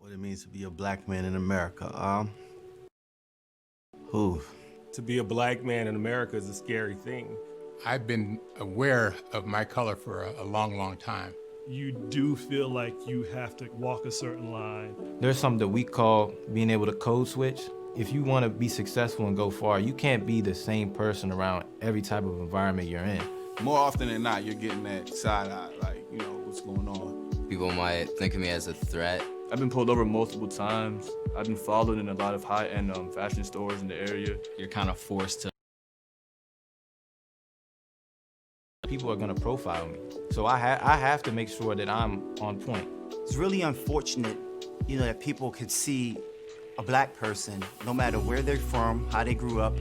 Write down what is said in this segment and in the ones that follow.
What it means to be a black man in America. To be a black man in America is a scary thing. I've been aware of my color for a long, long time. You do feel like you have to walk a certain line. There's something that we call being able to code switch. If you want to be successful and go far, you can't be the same person around every type of environment you're in. More often than not, you're getting that side eye, like, you know, what's going on. People might think of me as a threat. I've been pulled over multiple times. I've been followed in a lot of high-end fashion stores in the area. You're kind of forced to. People are going to profile me. So I have to make sure that I'm on point. It's really unfortunate, you know, that people could see a black person, no matter where they're from, how they grew up.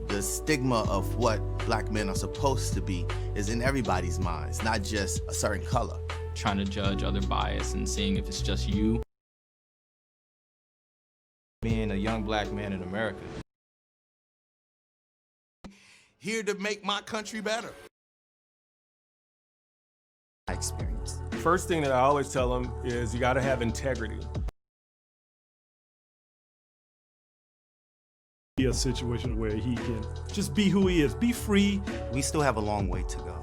The stigma of what black men are supposed to be is in everybody's minds, not just a certain color. Trying to judge other bias and seeing if it's just you. Being a young black man in America. Here to make my country better. My experience. First thing that I always tell them is you gotta have integrity. Be a situation where he can just be who he is, be free. We still have a long way to go.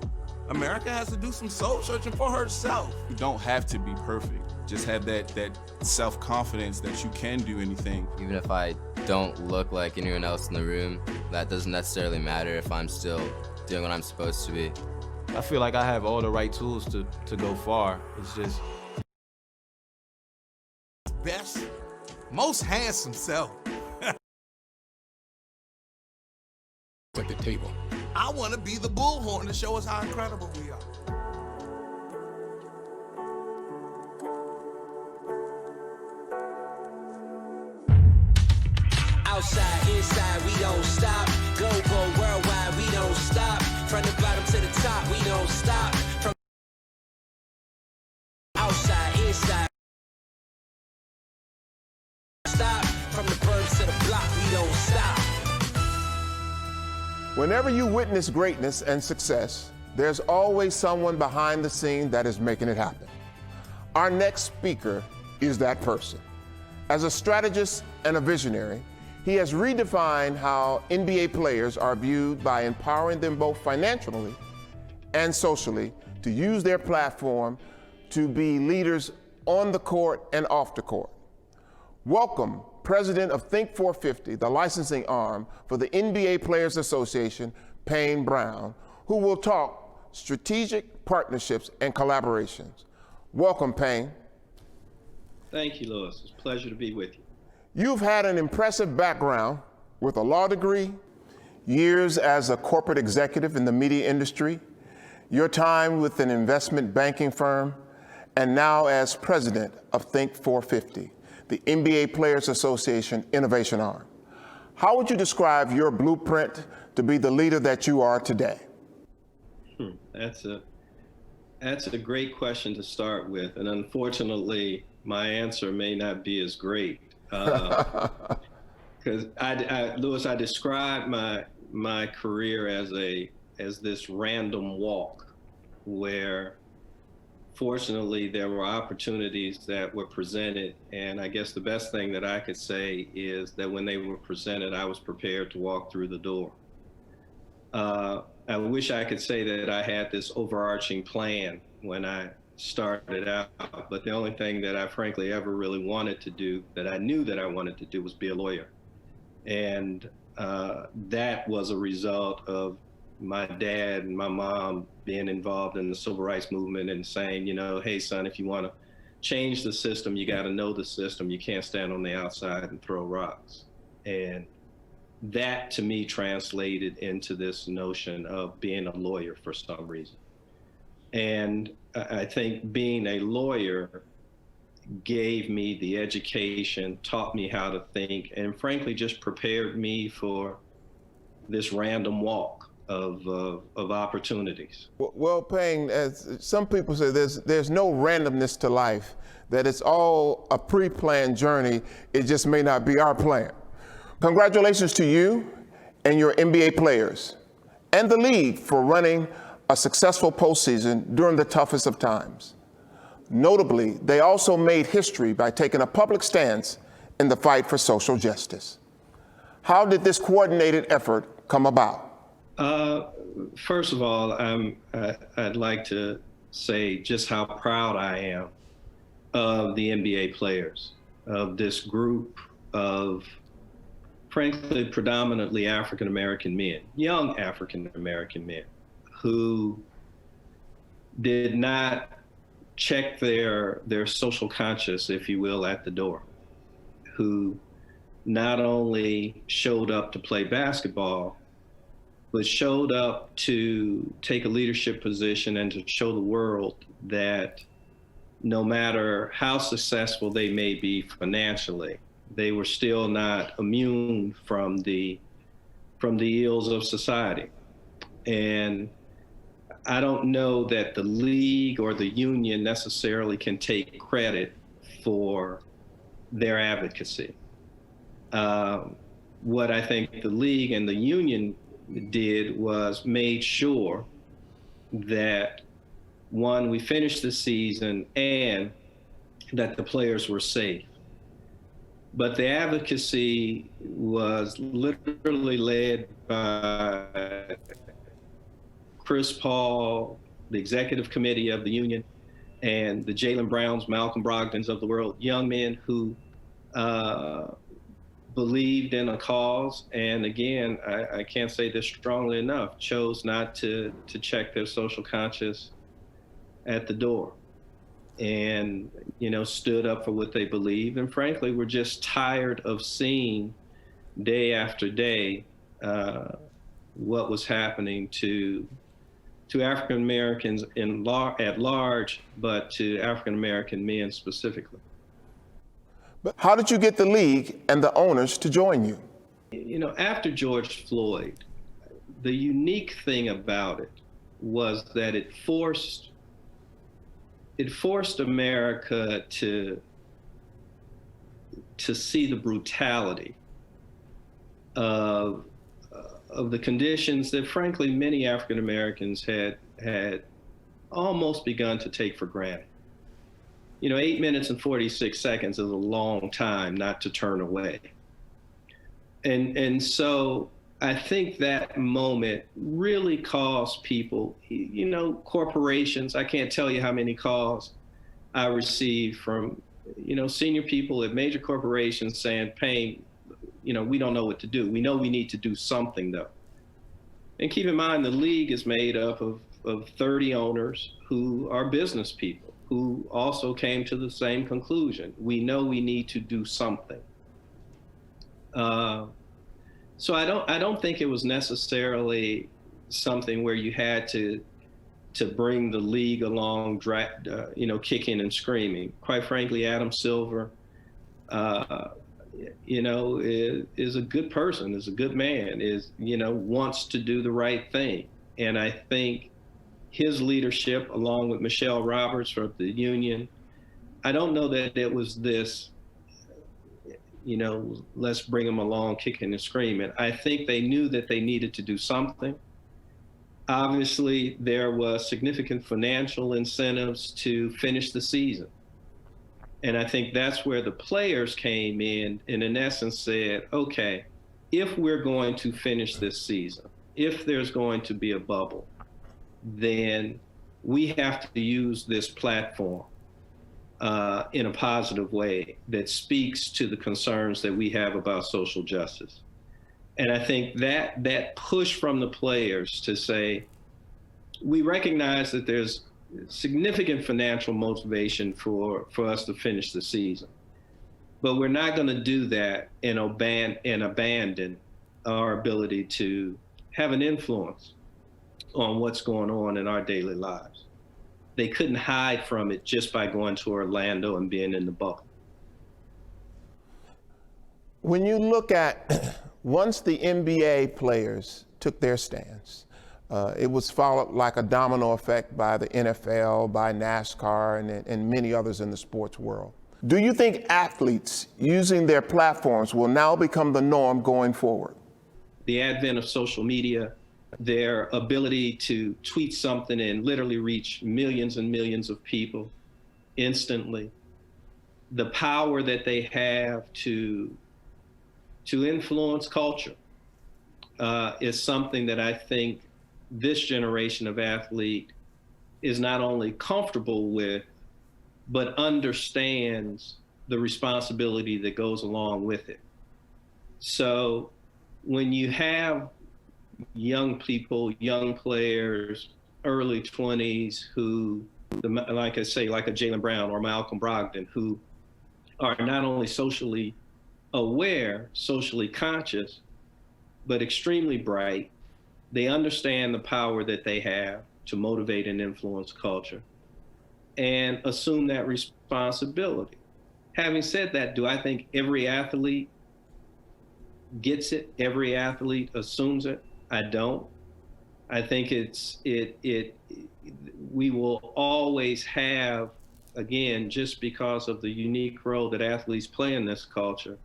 America has to do some soul searching for herself. You don't have to be perfect. Just have that self-confidence that you can do anything. Even if I don't look like anyone else in the room, that doesn't necessarily matter if I'm still doing what I'm supposed to be. I feel like I have all the right tools to go far. It's just... Best, most handsome self. At the table. I want to be the bullhorn to show us how incredible we are. Outside, inside, we don't stop. Go worldwide, we don't stop. From the bottom to the top, we don't stop. From outside, inside, stop. From the birds to the block, we don't stop. Whenever you witness greatness and success, there's always someone behind the scene that is making it happen. Our next speaker is that person. As a strategist and a visionary, he has redefined how NBA players are viewed by empowering them both financially and socially to use their platform to be leaders on the court and off the court. Welcome, President of Think 450, the licensing arm for the NBA Players Association, Payne Brown, who will talk strategic partnerships and collaborations. Welcome, Payne. Thank you, Louis. It's a pleasure to be with you. You've had an impressive background with a law degree, years as a corporate executive in the media industry, your time with an investment banking firm, and now as president of Think 450, the NBA Players Association Innovation Arm. How would you describe your blueprint to be the leader that you are today? That's a great question to start with, and unfortunately, my answer may not be as great. Because Louis, I described my career as this random walk, where fortunately there were opportunities that were presented, and I guess the best thing that I could say is that when they were presented, I was prepared to walk through the door. I wish I could say that I had this overarching plan when I started out, but the only thing that I frankly ever really wanted to do, that I knew that I wanted to do, was be a lawyer. And that was a result of my dad and my mom being involved in the civil rights movement and saying, you know, hey son, if you want to change the system, you got to know the system. You can't stand on the outside and throw rocks. And that to me translated into this notion of being a lawyer for some reason. And I think being a lawyer gave me the education, taught me how to think, and frankly just prepared me for this random walk of opportunities. Well, Payne, as some people say, there's no randomness to life, that it's all a pre-planned journey. It just may not be our plan. Congratulations to you and your NBA players and the league for running a successful postseason during the toughest of times. Notably, they also made history by taking a public stance in the fight for social justice. How did this coordinated effort come about? First of all, I'd like to say just how proud I am of the NBA players, of this group of, frankly, predominantly African-American men, young African-American men, who did not check their social conscience, if you will, at the door, who not only showed up to play basketball, but showed up to take a leadership position and to show the world that no matter how successful they may be financially, they were still not immune from the ills of society. And I don't know that the league or the union necessarily can take credit for their advocacy. What I think the league and the union did was made sure that, one, we finished the season and that the players were safe. But the advocacy was literally led by Chris Paul, the executive committee of the union, and the Jaylen Browns, Malcolm Brogdons of the world, young men who believed in a cause, and again, I can't say this strongly enough, chose not to check their social conscience at the door, and stood up for what they believe, and frankly, we're just tired of seeing day after day what was happening to African Americans at large, but to African American men specifically. But how did you get the league and the owners to join you? After George Floyd, the unique thing about it was that it forced America to see the brutality of the conditions that, frankly, many African Americans had almost begun to take for granted. 8 minutes and 46 seconds is a long time not to turn away. And so I think that moment really caused people, corporations, I can't tell you how many calls I received from, senior people at major corporations saying, Payne, we don't know what to do. We know we need to do something, though. And keep in mind, the league is made up of 30 owners who are business people, who also came to the same conclusion. We know we need to do something. So I don't think it was necessarily something where you had to bring the league along, kicking and screaming. Quite frankly, Adam Silver, is a good person, is a good man, wants to do the right thing. And I think his leadership, along with Michelle Roberts from the union, I don't know that it was this, let's bring them along kicking and screaming. I think they knew that they needed to do something. Obviously, there was significant financial incentives to finish the season. And I think that's where the players came in and in essence said, okay, if we're going to finish this season, if there's going to be a bubble, then we have to use this platform in a positive way that speaks to the concerns that we have about social justice. And I think that push from the players to say, we recognize that there's significant financial motivation for us to finish the season, but we're not going to do that and abandon our ability to have an influence on what's going on in our daily lives. They couldn't hide from it just by going to Orlando and being in the bubble. When you look at, once the NBA players took their stance, it was followed like a domino effect by the NFL, by NASCAR, and many others in the sports world. Do you think athletes using their platforms will now become the norm going forward? The advent of social media, their ability to tweet something and literally reach millions and millions of people, instantly. The power that they have to influence culture is something that I think this generation of athlete is not only comfortable with, but understands the responsibility that goes along with it. So when you have young people, young players, early 20s who, like I say, like a Jaylen Brown or Malcolm Brogdon, who are not only socially aware, socially conscious, but extremely bright. They understand the power that they have to motivate and influence culture and assume that responsibility. Having said that, do I think every athlete gets it? Every athlete assumes it? I don't. I think we will always have, again, just because of the unique role that athletes play in this culture,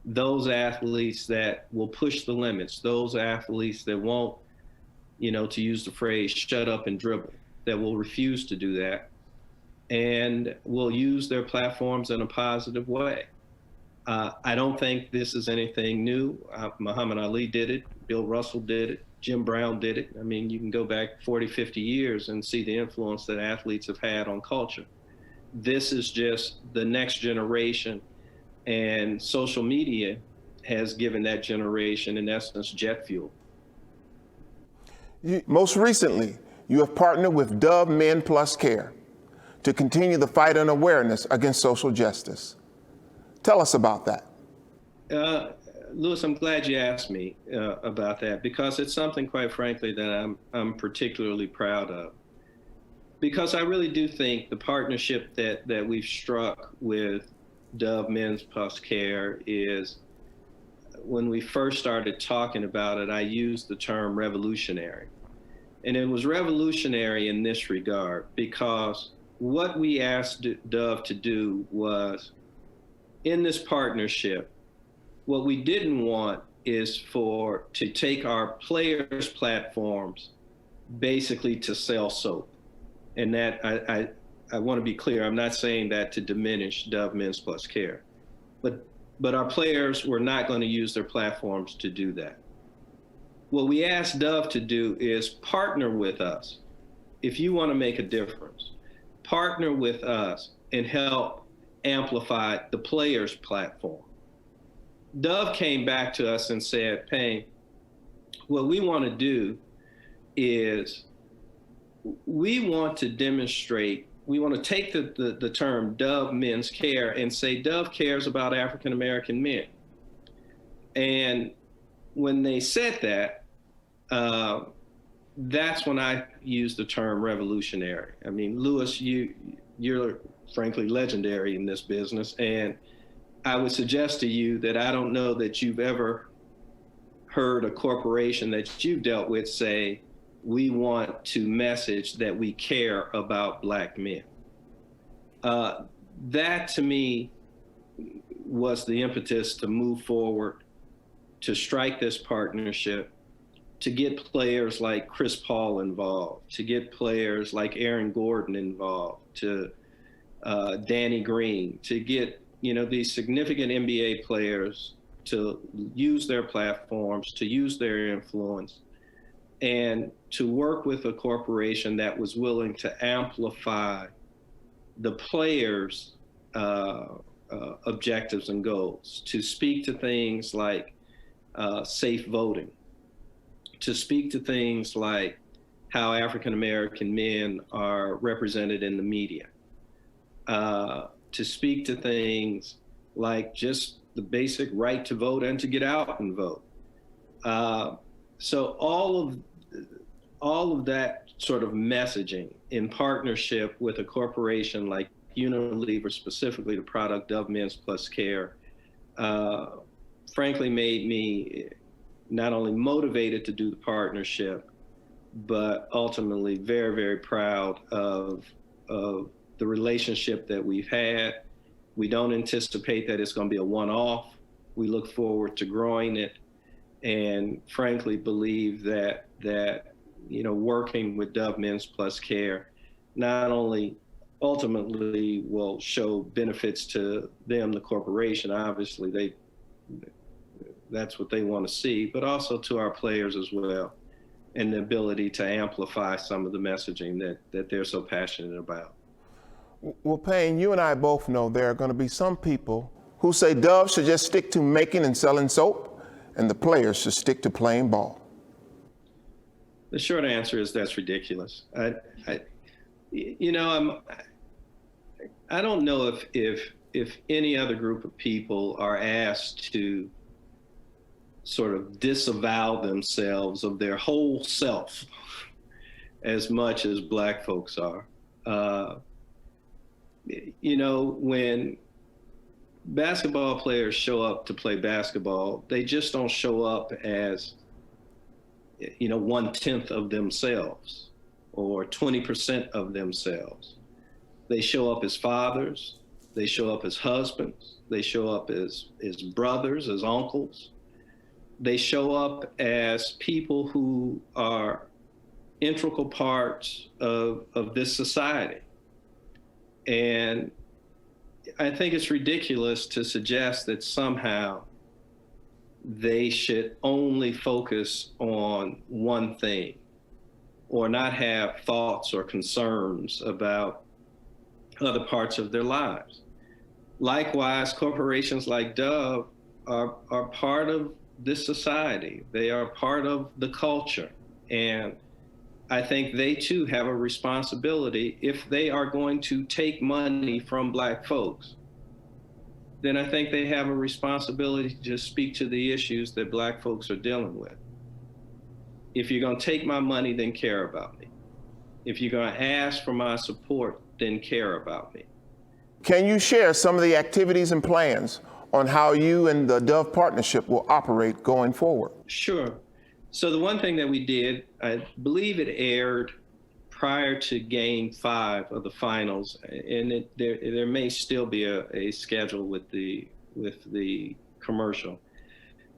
those athletes that will push the limits, those athletes that won't, to use the phrase, shut up and dribble, that will refuse to do that and will use their platforms in a positive way. I don't think this is anything new. Muhammad Ali did it, Bill Russell did it, Jim Brown did it. I mean, you can go back 40, 50 years and see the influence that athletes have had on culture. This is just the next generation, and social media has given that generation, in essence, jet fuel. Most recently, you have partnered with Dove Men Plus Care to continue the fight and awareness against social justice. Tell us about that. Lewis, I'm glad you asked me about that, because it's something, quite frankly, that I'm particularly proud of. Because I really do think the partnership that we've struck with Dove Men's Plus Care is, when we first started talking about it, I used the term revolutionary. And it was revolutionary in this regard, because what we asked Dove to do was, in this partnership, what we didn't want is to take our players' platforms basically to sell soap. And that I want to be clear, I'm not saying that to diminish Dove Men's Plus Care, but our players were not going to use their platforms to do that. What we asked Dove to do is partner with us. If you want to make a difference, partner with us and help amplify the players' platform. Dove came back to us and said, Payne, what we want to do is we want to demonstrate, we want to take the term Dove Men's Care and say Dove cares about African American men. And when they said that, that's when I used the term revolutionary. I mean, Lewis, you're frankly legendary in this business, and I would suggest to you that I don't know that you've ever heard a corporation that you've dealt with say, we want to message that we care about Black men. That to me was the impetus to move forward, to strike this partnership, to get players like Chris Paul involved, to get players like Aaron Gordon involved, to Danny Green, to get these significant NBA players to use their platforms, to use their influence, and to work with a corporation that was willing to amplify the players' objectives and goals, to speak to things like safe voting, to speak to things like how African American men are represented in the media, to speak to things like just the basic right to vote and to get out and vote. So all of that sort of messaging in partnership with a corporation like Unilever, specifically the product Dove Men's Plus Care, frankly made me not only motivated to do the partnership, but ultimately very, very proud of the relationship that we've had. We don't anticipate that it's going to be a one-off. We look forward to growing it, and frankly believe that working with Dove Men's Plus Care not only ultimately will show benefits to them, the corporation. Obviously, that's what they want to see, but also to our players as well, and the ability to amplify some of the messaging that they're so passionate about. Well, Payne, you and I both know there are going to be some people who say Dove should just stick to making and selling soap, and the players should stick to playing ball. The short answer is that's ridiculous. I don't know if any other group of people are asked to sort of disavow themselves of their whole self as much as Black folks are. When basketball players show up to play basketball, they just don't show up as 1/10 of themselves or 20% of themselves. They show up as fathers, they show up as husbands, they show up as brothers, as uncles. They show up as people who are integral parts of this society. And I think it's ridiculous to suggest that somehow they should only focus on one thing or not have thoughts or concerns about other parts of their lives. Likewise, corporations like Dove are part of this society. They are part of the culture. And I think they too have a responsibility. If they are going to take money from Black folks, then I think they have a responsibility to just speak to the issues that Black folks are dealing with. If you're going to take my money, then care about me. If you're going to ask for my support, then care about me. Can you share some of the activities and plans on how you and the Dove partnership will operate going forward? Sure. So the one thing that we did, I believe it aired prior to Game 5 of the finals, and there may still be a schedule with the commercial,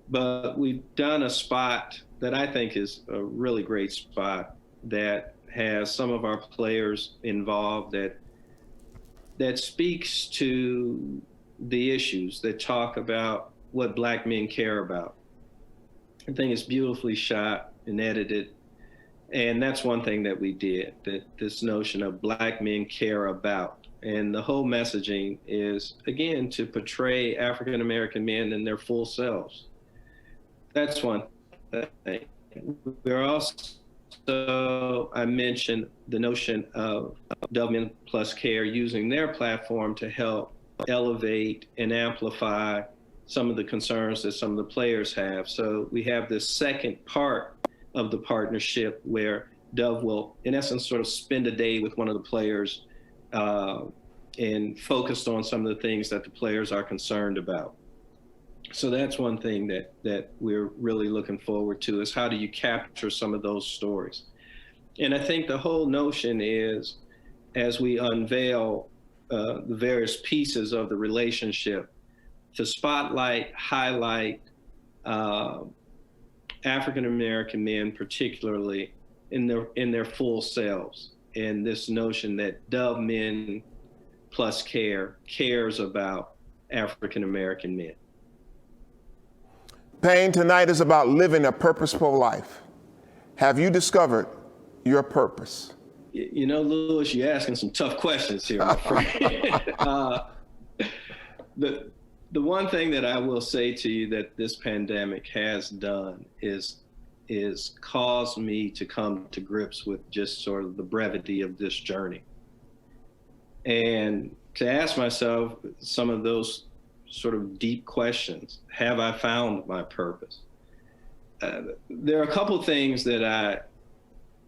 but we've done a spot that I think is a really great spot that has some of our players involved that speaks to the issues, that talk about what Black men care about. I think it's beautifully shot and edited. And that's one thing that we did, that this notion of Black men care about. And the whole messaging is, again, to portray African-American men in their full selves. That's one thing. We're also, I mentioned the notion of Dove Men Plus Care, using their platform to help elevate and amplify some of the concerns that some of the players have. So we have this second part of the partnership where Dove will, in essence, sort of spend a day with one of the players and focused on some of the things that the players are concerned about. So that's one thing that we're really looking forward to, is how do you capture some of those stories? And I think the whole notion is, as we unveil the various pieces of the relationship, to spotlight, highlight African-American men, particularly in their full selves, and this notion that Dove Men Plus Care cares about African-American men. Payne, tonight is about living a purposeful life. Have you discovered your purpose? You know, Lewis, you're asking some tough questions here, my friend. The one thing that I will say to you that this pandemic has done is caused me to come to grips with just sort of the brevity of this journey. And to ask myself some of those sort of deep questions. Have I found my purpose? There are a couple of things that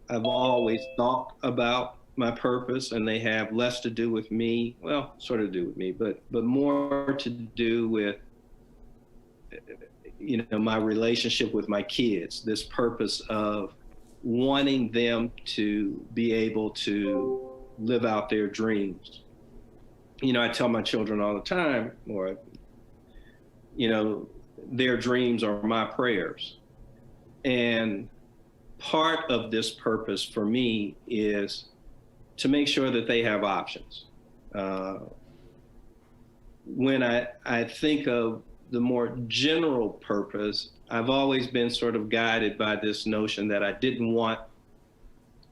I've always thought about my purpose, and they have less to do with me, well, sort of do with me, but more to do with, you know, my relationship with my kids, this purpose of wanting them to be able to live out their dreams. You know, I tell my children all the time, or, you know, their dreams are my prayers. And part of this purpose for me is to make sure that they have options. When I think of the more general purpose, I've always been sort of guided by this notion that I didn't want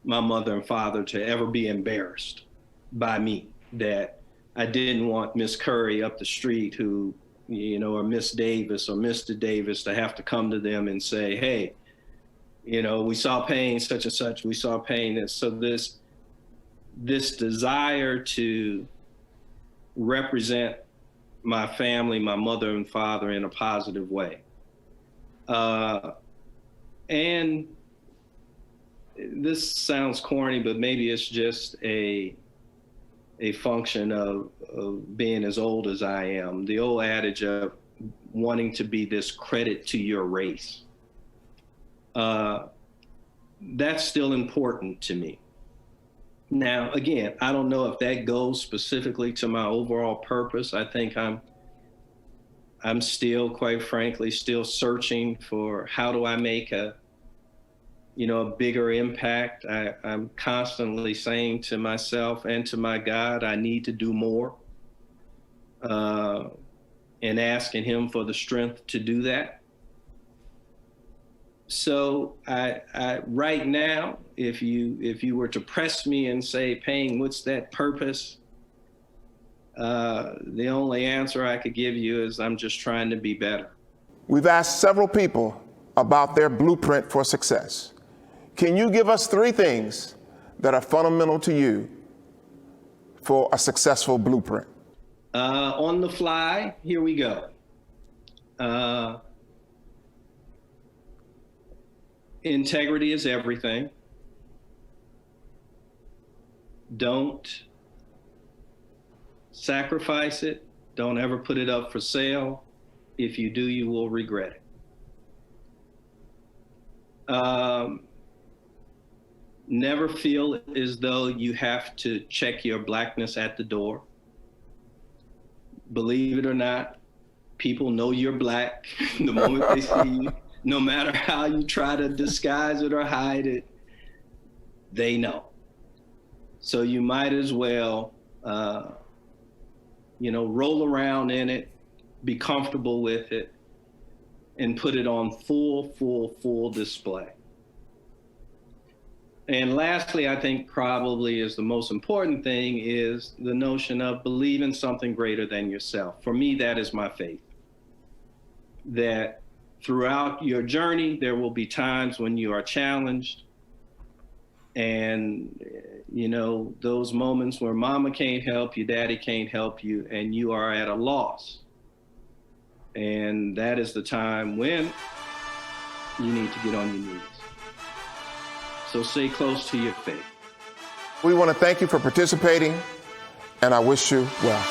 my mother and father to ever be embarrassed by me, that I didn't want Miss Curry up the street who, you know, or Miss Davis or Mr. Davis to have to come to them and say, hey, you know, we saw Payne such and such, we saw Payne this. So this desire to represent my family, my mother and father in a positive way. And this sounds corny, but maybe it's just a function of being as old as I am. The old adage of wanting to be this credit to your race. That's still important to me. Now, again, I don't know if that goes specifically to my overall purpose. I think I'm still, quite frankly, still searching for how do I make a bigger impact. I'm constantly saying to myself and to my God, I need to do more, and asking him for the strength to do that. So I right now, if you were to press me and say, Payne, what's that purpose? The only answer I could give you is I'm just trying to be better. We've asked several people about their blueprint for success. Can you give us 3 things that are fundamental to you for a successful blueprint? On the fly, here we go. Integrity is everything. Don't sacrifice it. Don't ever put it up for sale. If you do, you will regret it. Never feel as though you have to check your blackness at the door. Believe it or not, people know you're black the moment they see you. No matter how you try to disguise it or hide it, they know. So you might as well, roll around in it, be comfortable with it, and put it on full display. And lastly, I think probably is the most important thing is the notion of believing something greater than yourself. For me, that is my faith. That throughout your journey, there will be times when you are challenged. And, those moments where mama can't help you, daddy can't help you, and you are at a loss. And that is the time when you need to get on your knees. So stay close to your faith. We want to thank you for participating, and I wish you well.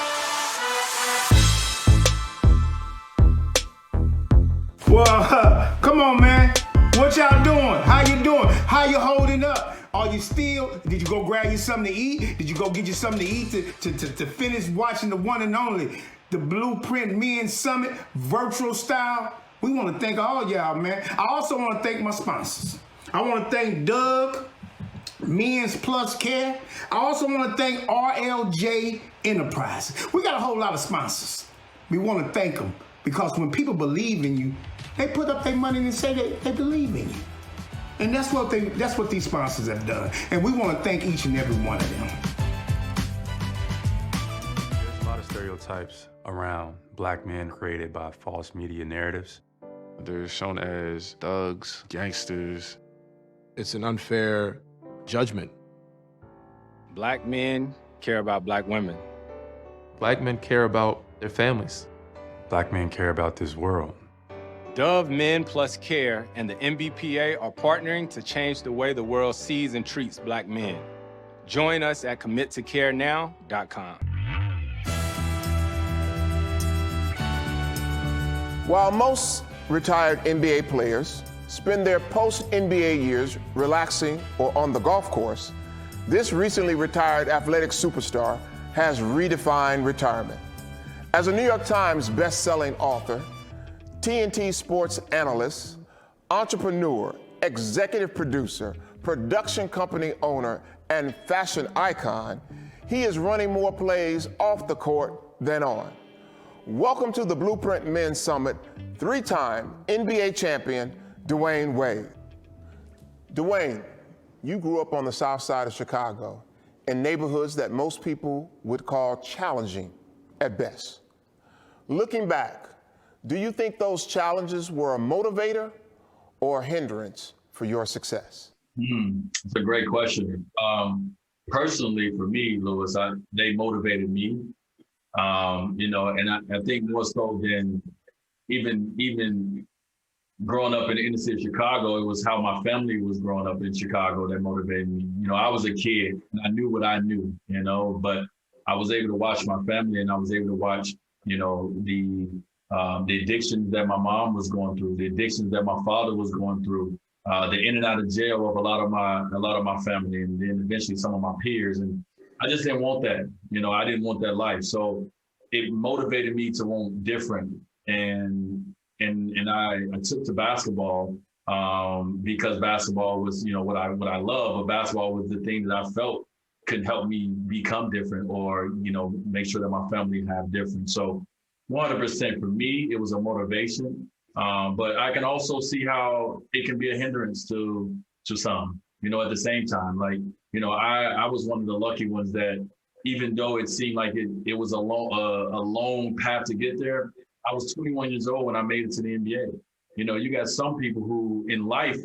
Well, come on, man. What y'all doing? How you doing? How you holding up? Are you still? Did you go grab you something to eat? Did you go get you something to eat to finish watching the one and only, the Blueprint Men Summit virtual style? We want to thank all y'all, man. I also want to thank my sponsors. I want to thank Doug, Men's Plus Care. I also want to thank RLJ Enterprises. We got a whole lot of sponsors. We want to thank them because when people believe in you, they put up their money and say they believe in you. And that's what these sponsors have done. And we want to thank each and every one of them. There's a lot of stereotypes around black men created by false media narratives. They're shown as thugs, gangsters. It's an unfair judgment. Black men care about black women. Black men care about their families. Black men care about this world. Dove Men Plus Care and the MBPA are partnering to change the way the world sees and treats black men. Join us at committocarenow.com. While most retired NBA players spend their post-NBA years relaxing or on the golf course, this recently retired athletic superstar has redefined retirement. As a New York Times best-selling author, TNT sports analyst, entrepreneur, executive producer, production company owner, and fashion icon, he is running more plays off the court than on. Welcome to the Blueprint Men's Summit, 3-time NBA champion, Dwyane Wade. Dwyane, you grew up on the south side of Chicago in neighborhoods that most people would call challenging at best. Looking back, do you think those challenges were a motivator or a hindrance for your success? It's a great question. Personally, for me, Louis, they motivated me, and I think more so than even growing up in the inner city of Chicago, it was how my family was growing up in Chicago that motivated me. I was a kid and I knew what I knew, but I was able to watch my family and I was able to watch, the addictions that my mom was going through, the addictions that my father was going through, the in and out of jail of a lot of my family, and then eventually some of my peers. And I just didn't want that. I didn't want that life. So it motivated me to want different. And I took to basketball because basketball was, what I love, but basketball was the thing that I felt could help me become different or, make sure that my family have different. So 100% for me, it was a motivation. But I can also see how it can be a hindrance to some, at the same time. I was one of the lucky ones that even though it seemed like it was a long path to get there, I was 21 years old when I made it to the NBA. You got some people who in life,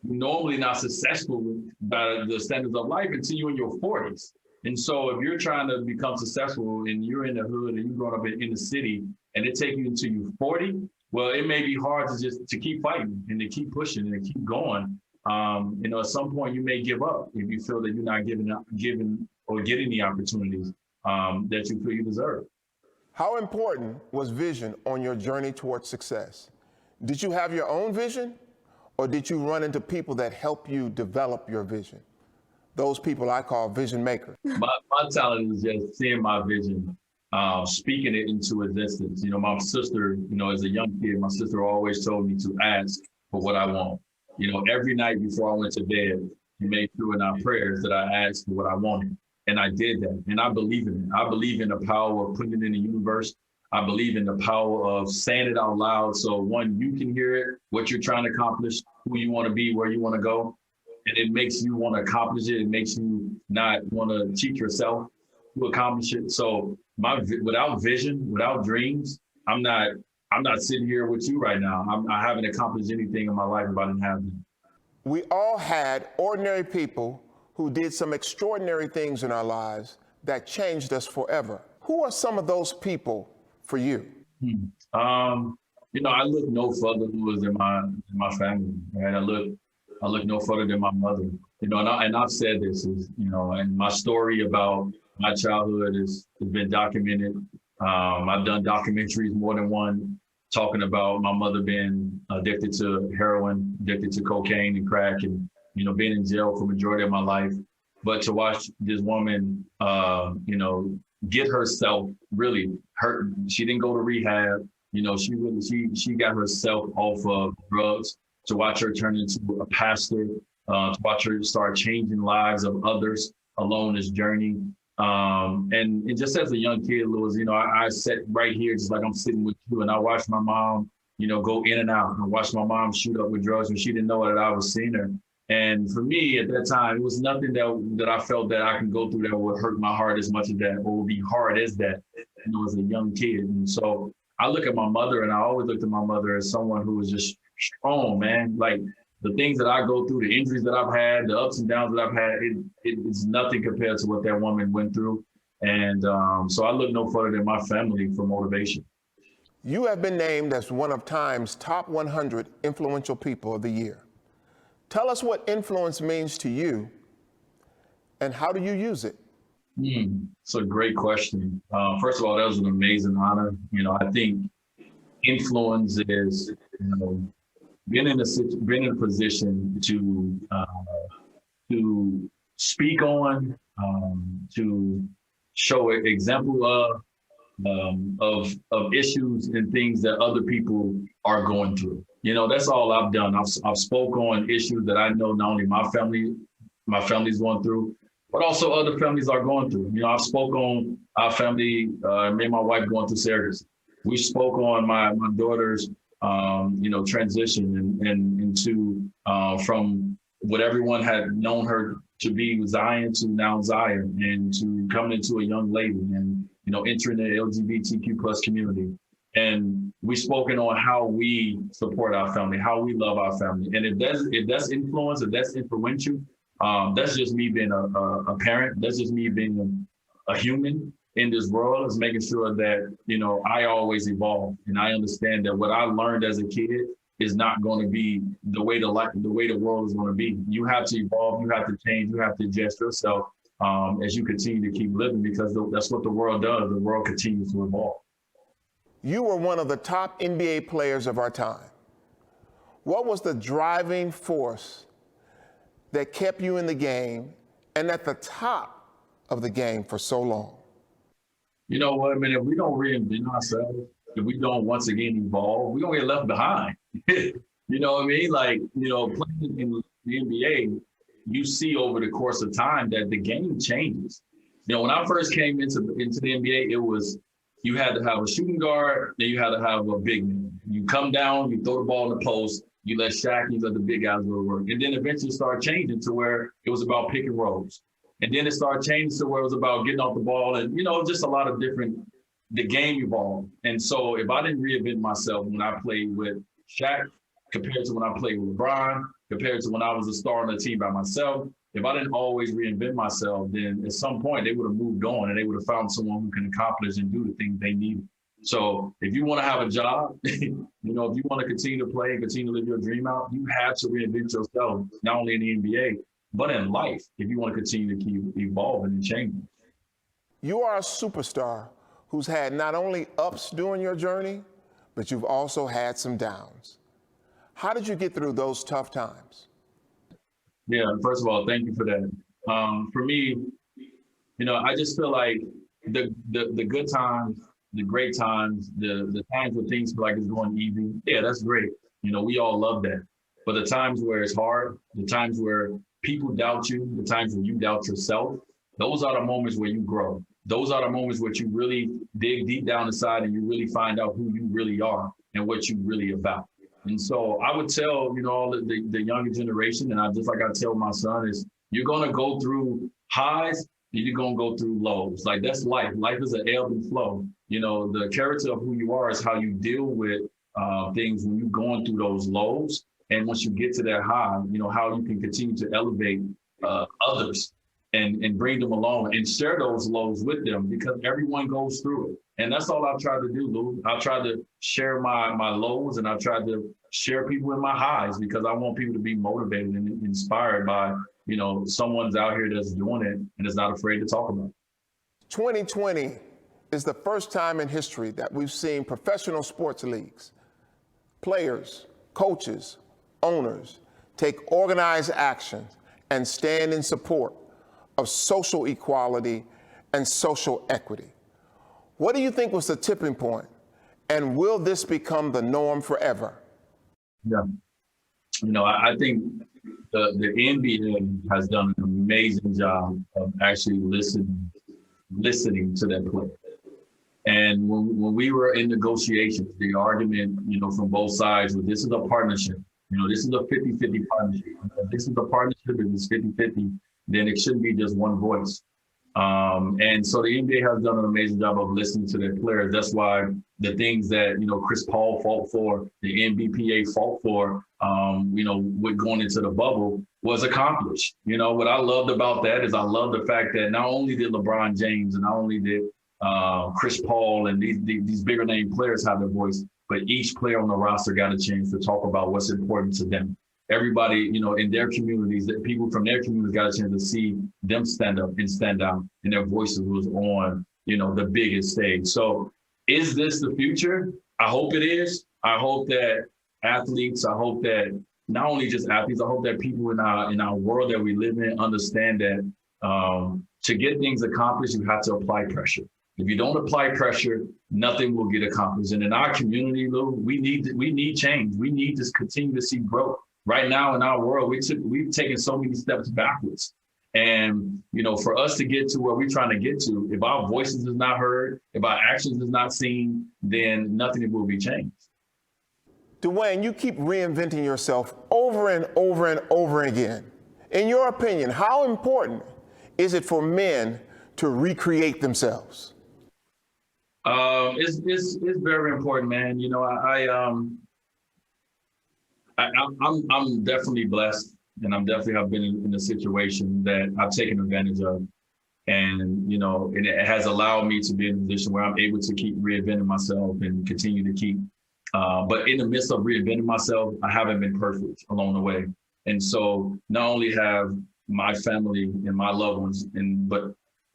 normally not successful by the standards of life until you're in your 40s. And so if you're trying to become successful and you're in the hood and you're growing up in the city and it takes you until you're 40, well, it may be hard to keep fighting and to keep pushing and to keep going. At some point you may give up if you feel that you're not given or getting the opportunities that you feel you deserve. How important was vision on your journey towards success? Did you have your own vision, or did you run into people that help you develop your vision? Those people I call vision makers. My talent is just seeing my vision, speaking it into existence. My sister, as a young kid, my sister always told me to ask for what I want. Every night before I went to bed, she made sure in our prayers that I asked for what I wanted. And I did that, and I believe in it. I believe in the power of putting it in the universe. I believe in the power of saying it out loud. So one, you can hear it, what you're trying to accomplish, who you want to be, where you want to go. And it makes you want to accomplish it. It makes you not want to cheat yourself to accomplish it. So without vision, without dreams, I'm not sitting here with you right now. I haven't accomplished anything in my life if I didn't have them. We all had ordinary people who did some extraordinary things in our lives that changed us forever. Who are some of those people for you? I look no further than my family, right? I look no further than my mother, and I've said this and my story about my childhood has been documented. I've done documentaries, more than one, talking about my mother being addicted to heroin, addicted to cocaine and crack, and being in jail for the majority of my life. But to watch this woman, get herself really hurt. She didn't go to rehab. She got herself off of drugs. To watch her turn into a pastor, to watch her start changing lives of others along this journey. And just as a young kid, Louis, I sat right here just like I'm sitting with you, and I watched my mom, go in and out. I watched my mom shoot up with drugs when she didn't know that I was seeing her. And for me at that time, it was nothing that I felt that I can go through that would hurt my heart as much as that, or would be hard as that, as a young kid. And so I look at my mother, and I always looked at my mother as someone who was just strong, man. Like the things that I go through, the injuries that I've had, the ups and downs that I've had, it's nothing compared to what that woman went through. And so I look no further than my family for motivation. You have been named as one of Time's top 100 influential people of the year. Tell us what influence means to you, and how do you use it? It's a great question. First of all, that was an amazing honor. I think influence is, being in a position to speak on, to show an example of, of issues and things that other people are going through. You know, that's all I've done. I've spoke on issues that I know not only my family's going through, but also other families are going through. You know, I've spoke on our family, me and my wife going through surrogacy. We spoke on my daughter's, transition and into from what everyone had known her to be Zion to now Zion, and to coming into a young lady and, you know, entering the LGBTQ plus community. And we've spoken on how we support our family, how we love our family. And if that's influence, if that's influential, that's just me being a parent. That's just me being a human in this world, is making sure that, you know, I always evolve. And I understand that what I learned as a kid is not going to be the way the world is going to be. You have to evolve, you have to change, you have to adjust yourself as you continue to keep living, because that's what the world does. The world continues to evolve. You were one of the top NBA players of our time. What was the driving force that kept you in the game and at the top of the game for so long? You know what, I mean, if we don't reinvent ourselves, if we don't once again evolve, we're gonna get left behind. You know what I mean? Like, you know, playing in the NBA, you see over the course of time that the game changes. You know, when I first came into the NBA, it was, you had to have a shooting guard, then you had to have a big man. You come down, you throw the ball in the post, you let Shaq, you let the big guys go to work. And then eventually it started changing to where it was about pick and rolls. And then it started changing to where it was about getting off the ball and, you know, just a lot of different, the game evolved. And so if I didn't reinvent myself when I played with Shaq, compared to when I played with LeBron, compared to when I was a star on the team by myself, if I didn't always reinvent myself, then at some point they would have moved on and they would have found someone who can accomplish and do the things they need. So if you want to have a job, you know, if you want to continue to play and continue to live your dream out, you have to reinvent yourself, not only in the NBA, but in life, if you want to continue to keep evolving and changing. You are a superstar who's had not only ups during your journey, but you've also had some downs. How did you get through those tough times? Yeah, first of all, thank you for that. For me, you know, I just feel like the good times, the great times, the times where things feel like it's going easy, yeah, that's great. You know, we all love that. But the times where it's hard, the times where people doubt you, the times when you doubt yourself, those are the moments where you grow. Those are the moments where you really dig deep down inside and you really find out who you really are and what you really about. And so I would tell, you know, all the younger generation, and just like I tell my son, is you're going to go through highs and you're going to go through lows. Like, that's life. Life is an ebb and flow. You know, the character of who you are is how you deal with things when you're going through those lows. And once you get to that high, you know, how you can continue to elevate others and bring them along and share those lows with them, because everyone goes through it. And that's all I've tried to do, Lou. I tried to share my lows, and I tried to share people in my highs, because I want people to be motivated and inspired by, you know, someone's out here that's doing it and is not afraid to talk about it. 2020 is the first time in history that we've seen professional sports leagues, players, coaches, owners take organized action and stand in support of social equality and social equity. What do you think was the tipping point, and will this become the norm forever? Yeah, you know, I think the NBA has done an amazing job of actually listening to their players. And when we were in negotiations, the argument, you know, from both sides was, this is a partnership. You know, this is a 50-50 partnership. If this is a partnership, if it's 50-50, then it shouldn't be just one voice. And so the NBA has done an amazing job of listening to their players. That's why the things that, you know, Chris Paul fought for, the NBPA fought for, you know, with going into the bubble was accomplished. You know, what I loved about that is I love the fact that not only did LeBron James and not only did Chris Paul and these bigger name players have their voice, but each player on the roster got a chance to talk about what's important to them. Everybody, you know, in their communities, that people from their communities got a chance to see them stand up and stand out, and their voices was on, you know, the biggest stage. So is this the future? I hope it is. I hope that athletes, I hope that not only just athletes, I hope that people in our world that we live in understand that to get things accomplished, you have to apply pressure. If you don't apply pressure, nothing will get accomplished. And in our community, Lou, we need change. We need to continue to see growth. Right now in our world, we've taken so many steps backwards. And, you know, for us to get to where we're trying to get to, if our voices is not heard, if our actions is not seen, then nothing will be changed. Dwyane, you keep reinventing yourself over and over and over again. In your opinion, how important is it for men to recreate themselves? It's very important, man. You know, I'm definitely blessed, and I'm definitely have been in a situation that I've taken advantage of, and you know, and it has allowed me to be in a position where I'm able to keep reinventing myself and continue to keep. But in the midst of reinventing myself, I haven't been perfect along the way, and so not only have my family and my loved ones, but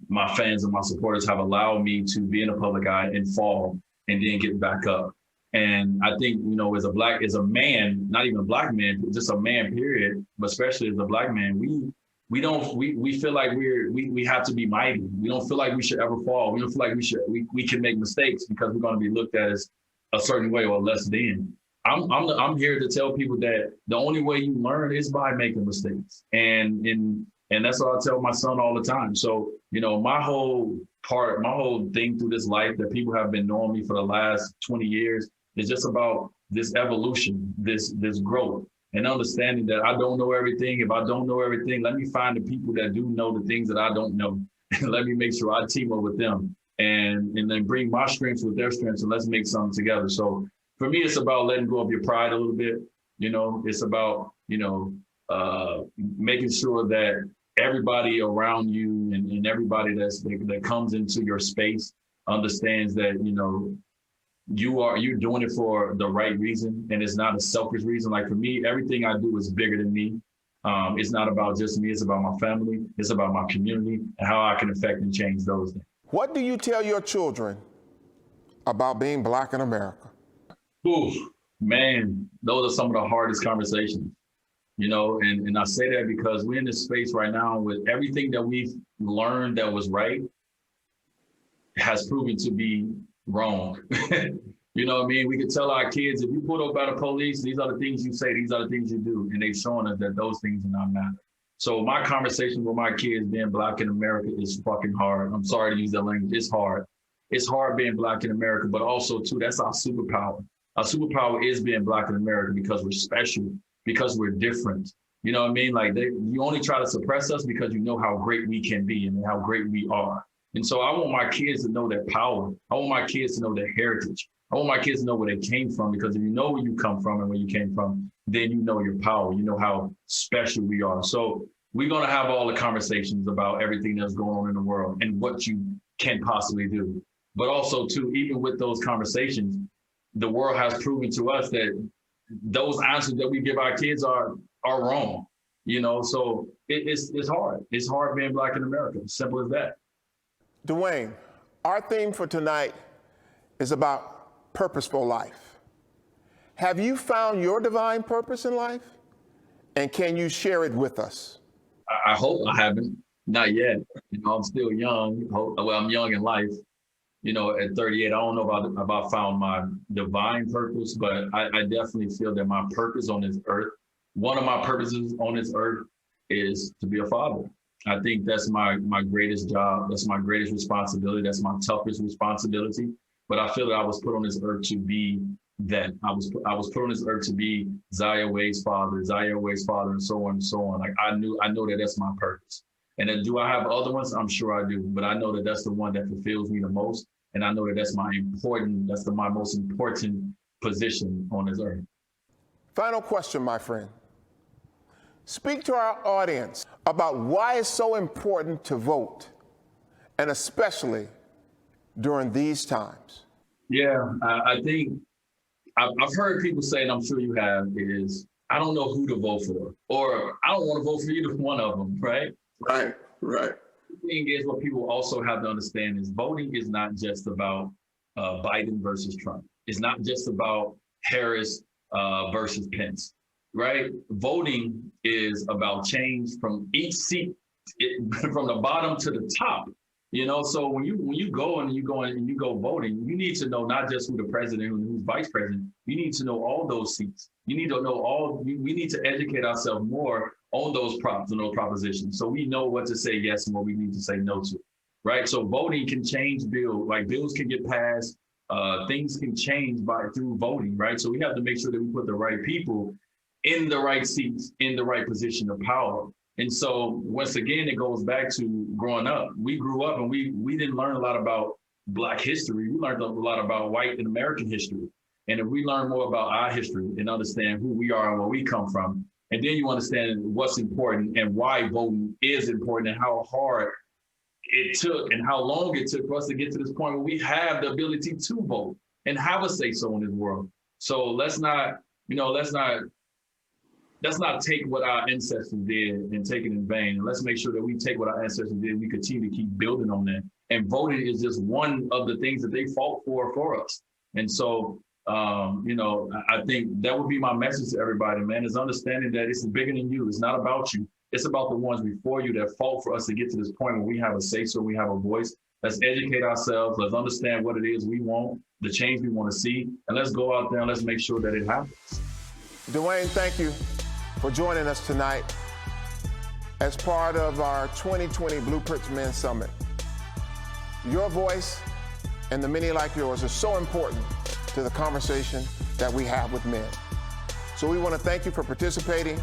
my fans and my supporters have allowed me to be in the public eye and fall and then get back up. And I think, you know, as a man, not even a black man, just a man, period, but especially as a black man, we feel like we have to be mighty. We don't feel like we should ever fall. We don't feel like we can make mistakes because we're going to be looked at as a certain way or less than. I'm here to tell people that the only way you learn is by making mistakes. And that's what I tell my son all the time. So, you know, my whole thing through this life that people have been knowing me for the last 20 years is just about this evolution, this growth, and understanding that I don't know everything. If I don't know everything, let me find the people that do know the things that I don't know. And let me make sure I team up with them and then bring my strengths with their strengths, and let's make something together. So for me, it's about letting go of your pride a little bit. You know, it's about, you know, making sure that everybody around you and everybody that comes into your space understands that, you know, you're doing it for the right reason, and it's not a selfish reason. Like for me, everything I do is bigger than me. It's not about just me, it's about my family, it's about my community and how I can affect and change those things. What do you tell your children about being Black in America? Ooh, man, those are some of the hardest conversations. You know, and I say that because we're in this space right now with everything that we've learned that was right has proven to be wrong. You know what I mean? We could tell our kids, if you pull up by the police, these are the things you say, these are the things you do. And they've shown us that those things do not matter. So my conversation with my kids being Black in America is fucking hard. I'm sorry to use that language. It's hard. It's hard being Black in America, but also too, that's our superpower. Our superpower is being Black in America because we're special, because we're different. You know what I mean? Like you only try to suppress us because you know how great we can be and how great we are. And so I want my kids to know their power. I want my kids to know their heritage. I want my kids to know where they came from, because if you know where you come from and where you came from, then you know your power. You know how special we are. So we're going to have all the conversations about everything that's going on in the world and what you can possibly do. But also too, even with those conversations, the world has proven to us that those answers that we give our kids are wrong, you know? So it's hard. It's hard being Black in America. Simple as that. Dwyane, our theme for tonight is about purposeful life. Have you found your divine purpose in life? And can you share it with us? I hope I haven't. Not yet. You know, I'm still young. Well, I'm young in life. You know, at 38, I don't know about found my divine purpose, but I definitely feel that my purpose on this earth, one of my purposes on this earth is to be a father. I think that's my greatest job. That's my greatest responsibility. That's my toughest responsibility. But I feel that I was put on this earth to be that. I was put on this earth to be Dwyane Wade's father, and so on and so on. Like I know that that's my purpose. And then do I have other ones? I'm sure I do. But I know that that's the one that fulfills me the most. And I know that that's my most important position on this earth. Final question, my friend. Speak to our audience about why it's so important to vote, and especially during these times. Yeah, I think I've heard people say, and I'm sure you have, is I don't know who to vote for, or I don't want to vote for either one of them, right? Right. The thing is, what people also have to understand is voting is not just about Biden versus Trump. It's not just about Harris versus Pence, right? Voting is about change from each seat, from the bottom to the top. You know, so when you go voting, you need to know not just who the president and who's vice president. You need to know all those seats. You need to know we need to educate ourselves more on those props and those propositions, so we know what to say yes and what we need to say no to, right? So voting can change bills, like bills can get passed, things can change through voting, right? So we have to make sure that we put the right people in the right seats, in the right position of power. And so once again, it goes back to growing up. We grew up and we didn't learn a lot about Black history. We learned a lot about white and American history. And if we learn more about our history and understand who we are and where we come from, and then you understand what's important and why voting is important and how hard it took and how long it took for us to get to this point where we have the ability to vote and have a say so in this world. So let's not take what our ancestors did and take it in vain. And let's make sure that we take what our ancestors did and we continue to keep building on that. And voting is just one of the things that they fought for us. And so, I think that would be my message to everybody, man, is understanding that it's bigger than you. It's not about you. It's about the ones before you that fought for us to get to this point where we have a say so, we have a voice. Let's educate ourselves. Let's understand what it is we want, the change we want to see, and let's go out there and let's make sure that it happens. Dwyane, thank you for joining us tonight as part of our 2020 Blueprints Men Summit. Your voice and the many like yours are so important to the conversation that we have with men. So we want to thank you for participating,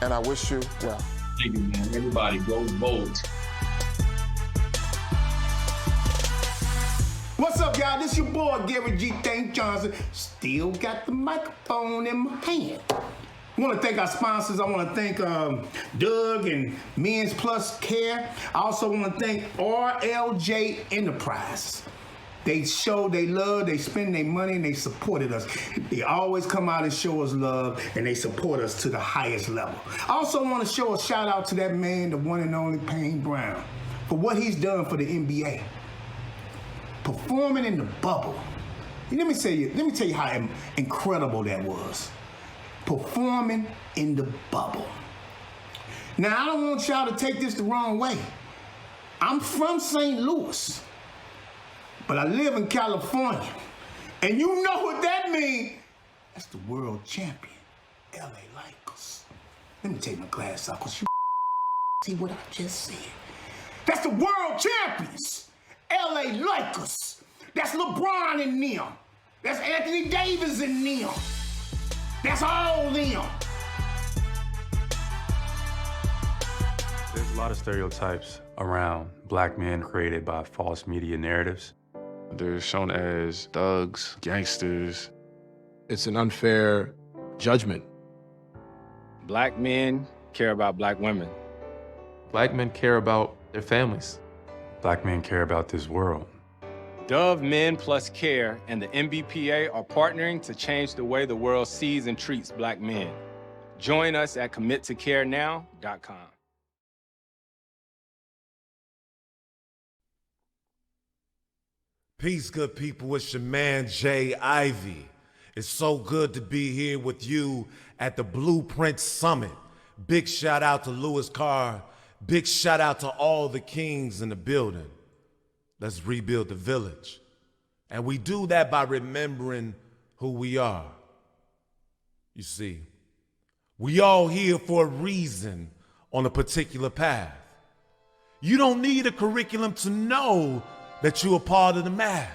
and I wish you well. Thank you, man. Everybody, go vote. What's up, y'all? This your boy, Gary G. Thank Johnson. Still got the microphone in my hand. I want to thank our sponsors. I want to thank Doug and Men's Plus Care. I also want to thank RLJ Enterprise. They show they love, they spend their money, and they supported us. They always come out and show us love, and they support us to the highest level. I also want to show a shout out to that man, the one and only Payne Brown, for what he's done for the NBA. Performing in the bubble. Let me tell you how incredible that was. Performing in the bubble. Now, I don't want y'all to take this the wrong way. I'm from St. Louis, but I live in California. And you know what that means? That's the world champion, LA Lakers. Let me take my glass off, because you see what I just said. That's the world champions, LA Lakers. That's LeBron and them. That's Anthony Davis and them. That's all them. There's a lot of stereotypes around Black men created by false media narratives. They're shown as thugs, gangsters. It's an unfair judgment. Black men care about Black women. Black men care about their families. Black men care about this world. Dove Men Plus Care and the MBPA are partnering to change the way the world sees and treats Black men. Join us at committocarenow.com. Peace, good people. It's your man, Jay Ivy. It's so good to be here with you at the Blueprint Summit. Big shout out to Louis Carr. Big shout out to all the kings in the building. Let's rebuild the village. And we do that by remembering who we are. You see, we all here for a reason on a particular path. You don't need a curriculum to know that you're a part of the math.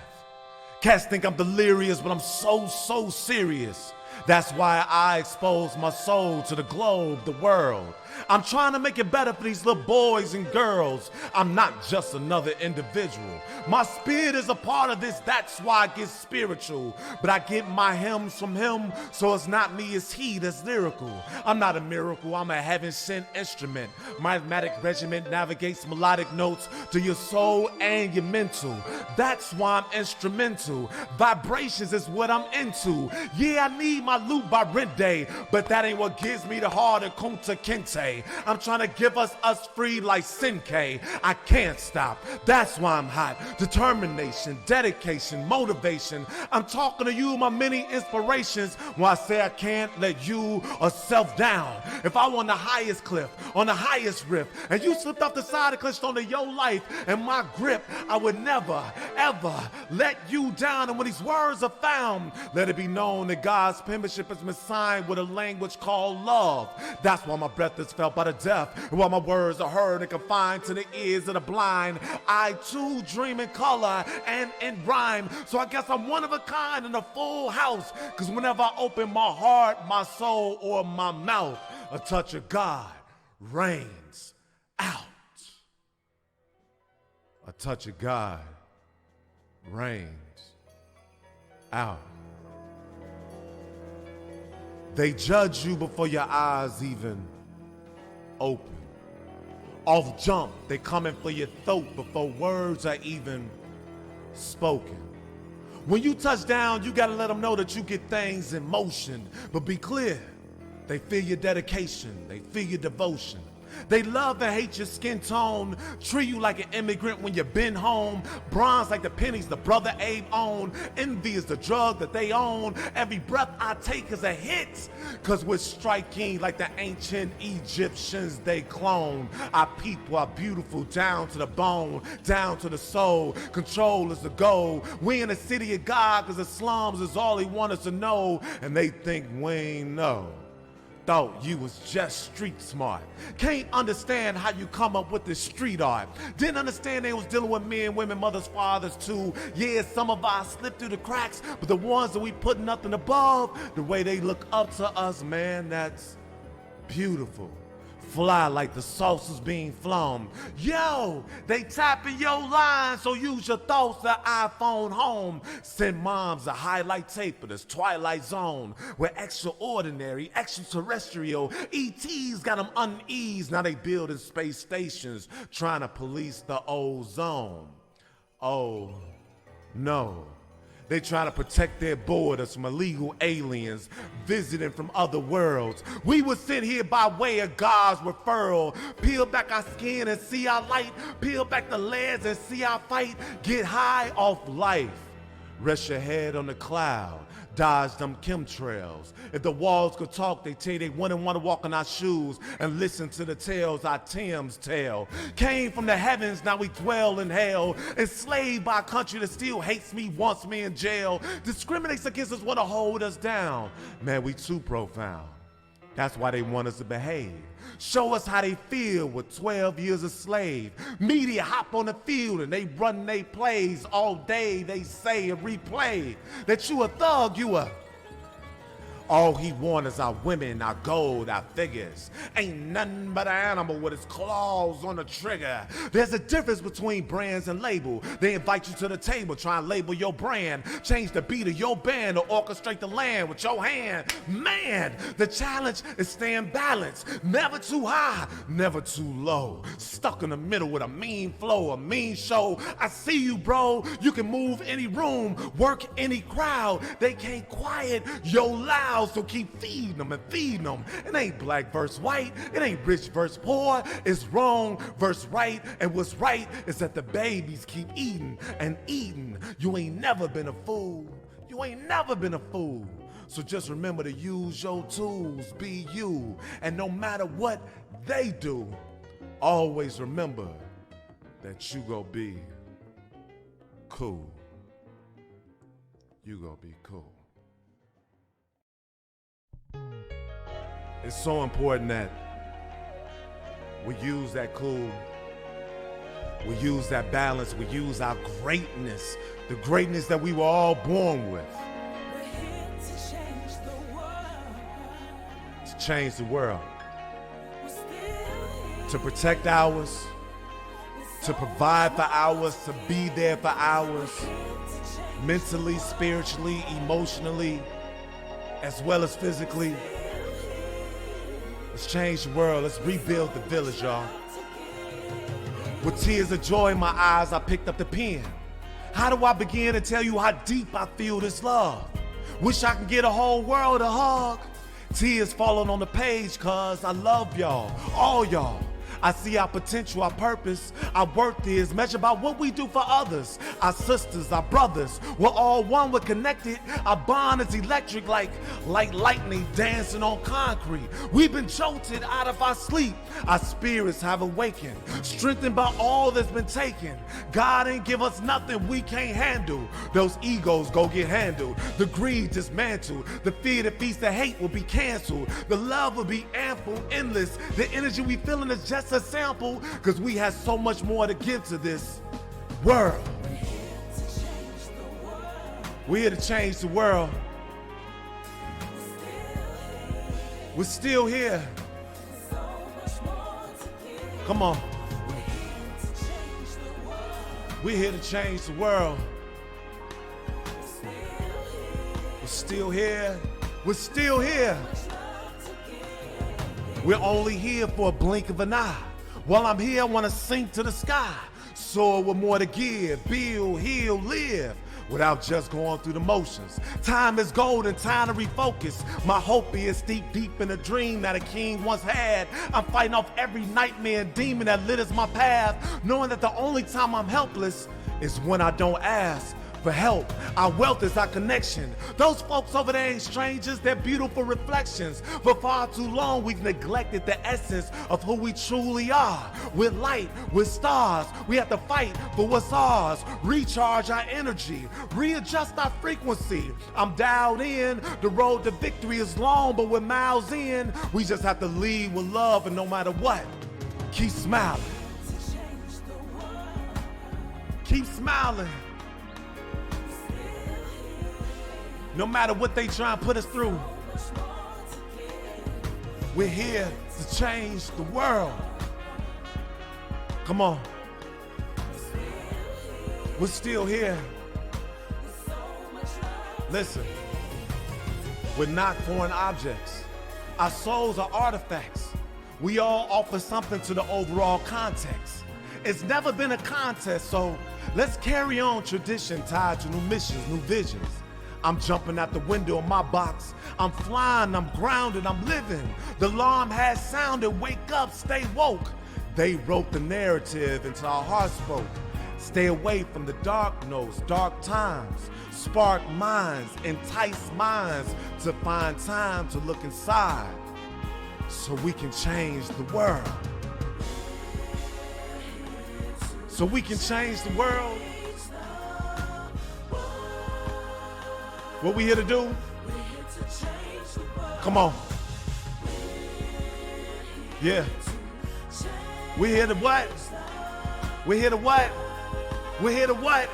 Cats think I'm delirious, but I'm so serious. That's why I expose my soul to the globe, the world. I'm trying to make it better for these little boys and girls. I'm not just another individual. My spirit is a part of this, that's why I get spiritual. But I get my hymns from him, so it's not me, it's he that's lyrical. I'm not a miracle, I'm a heaven-sent instrument. My rhythmic regiment navigates melodic notes to your soul and your mental. That's why I'm instrumental. Vibrations is what I'm into. Yeah, I need my loot by rent day, but that ain't what gives me the heart of Kunta Kinte. say. I'm trying to give us free like Sinkay. I can't stop, that's why I'm hot. Determination, dedication, motivation. I'm talking to you, my many inspirations, when I say I can't let you or self down. If I on the highest cliff, on the highest rift, and you slipped off the side of cliff onto your life and my grip, I would never, ever let you down. And when these words are found, let it be known that God's penmanship has been signed with a language called love. That's why my breath is felt by the deaf, and while my words are heard and confined to the ears of the blind, I too dream in color and in rhyme. So I guess I'm one of a kind in a full house, cause whenever I open my heart, my soul, or my mouth, a touch of God rains out. A touch of God rains out. They judge you before your eyes even open. Off jump, they coming for your throat before words are even spoken. When you touch down, you gotta let them know that you get things in motion. But be clear, they feel your dedication, they feel your devotion. They love and hate your skin tone, treat you like an immigrant when you've been home. Bronze like the pennies the brother Abe owned. Envy is the drug that they own. Every breath I take is a hit, cause we're striking like the ancient Egyptians they clone. Our people are beautiful down to the bone, down to the soul. Control is the goal. We in the city of God cause the slums is all he want us to know. And they think we ain't know. Thought you was just street smart. Can't understand how you come up with this street art. Didn't understand they was dealing with men, women, mothers, fathers too. Yeah, some of us slipped through the cracks, but the ones that we put nothing above, the way they look up to us, man, that's beautiful. Fly like the sauces being flown. Yo, they tapping your line, so use your thoughts, the iPhone home. Send moms a highlight tape of this Twilight Zone. We're extraordinary, extraterrestrial. ETs got them uneased. Now they building space stations, trying to police the ozone. Oh, no. They try to protect their borders from illegal aliens visiting from other worlds. We were sent here by way of God's referral. Peel back our skin and see our light. Peel back the layers and see our fight. Get high off life. Rest your head on the cloud. Dodge them chemtrails. If the walls could talk, they tell you they wouldn't want to walk in our shoes and listen to the tales our Tim's tell. Came from the heavens, now we dwell in hell. Enslaved by a country that still hates me, wants me in jail. Discriminates against us, want to hold us down. Man, we too profound. That's why they want us to behave. Show us how they feel with 12 years a slave. Media hop on the field and they run they plays. All day they say and replay that you a thug, you a... All he wants is our women, our gold, our figures. Ain't nothing but an animal with his claws on the trigger. There's a difference between brands and label. They invite you to the table, try and label your brand. Change the beat of your band or orchestrate the land with your hand. Man, the challenge is staying balanced. Never too high, never too low. Stuck in the middle with a mean flow, a mean show. I see you, bro. You can move any room, work any crowd. They can't quiet your loud. So keep feeding them and feeding them. It ain't black versus white. It ain't rich versus poor. It's wrong versus right. And what's right is that the babies keep eating and eating. You ain't never been a fool. You ain't never been a fool. So just remember to use your tools. Be you. And no matter what they do, always remember that you gonna be cool. You gonna be cool. It's so important that we use that cool, we use that balance, we use our greatness, the greatness that we were all born with. To change the world. To protect ours, to provide for ours, to be there for ours, mentally, spiritually, emotionally, as well as physically. Let's change the world. Let's rebuild the village, y'all. With tears of joy in my eyes, I picked up the pen. How do I begin to tell you how deep I feel this love? Wish I could get a whole world a hug. Tears falling on the page, cause I love y'all, all y'all. I see our potential, our purpose, our worth is measured by what we do for others. Our sisters, our brothers, we're all one, we're connected. Our bond is electric like lightning dancing on concrete. We've been jolted out of our sleep. Our spirits have awakened, strengthened by all that's been taken. God ain't give us nothing we can't handle. Those egos go get handled. The greed dismantled. The fear that feeds the hate will be canceled. The love will be ample, endless. The energy we feeling is just a sample, cause we have so much more to give to this world. We're here to change the world. We're still here. Come on. We're here to change the world. We're still here. We're still here. We're only here for a blink of an eye. While I'm here, I want to sink to the sky. Soar with more to give, build, heal, live, without just going through the motions. Time is gold and time to refocus. My hope is deep in a dream that a king once had. I'm fighting off every nightmare and demon that litters my path, knowing that the only time I'm helpless is when I don't ask for help. Our wealth is our connection. Those folks over there ain't strangers, they're beautiful reflections. For far too long we've neglected the essence of who we truly are. We're light, we're stars, we have to fight for what's ours. Recharge our energy, readjust our frequency. I'm dialed in, the road to victory is long, but we're miles in. We just have to lead with love, and no matter what, keep smiling. Keep smiling. No matter what they try and put us through, we're here to change the world. Come on. We're still here. Listen, we're not foreign objects. Our souls are artifacts. We all offer something to the overall context. It's never been a contest, so let's carry on tradition tied to new missions, new visions. I'm jumping out the window of my box. I'm flying, I'm grounded, I'm living. The alarm has sounded, wake up, stay woke. They wrote the narrative into our hearts spoke. Stay away from the dark notes, dark times. Spark minds, entice minds to find time to look inside so we can change the world. So we can change the world. What we here to do? Come on. Yeah. We're here to what? We're here to what? We're here to what?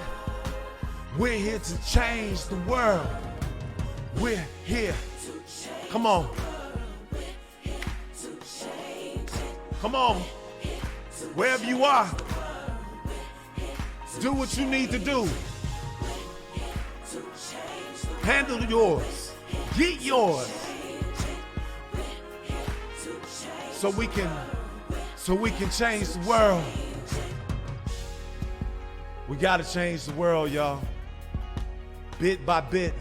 We're here to change the world. We're here. Come on. Come on. Wherever you are, do what you need to do. Handle yours. Get yours. So we can change the world. We gotta change the world, y'all. Bit by bit,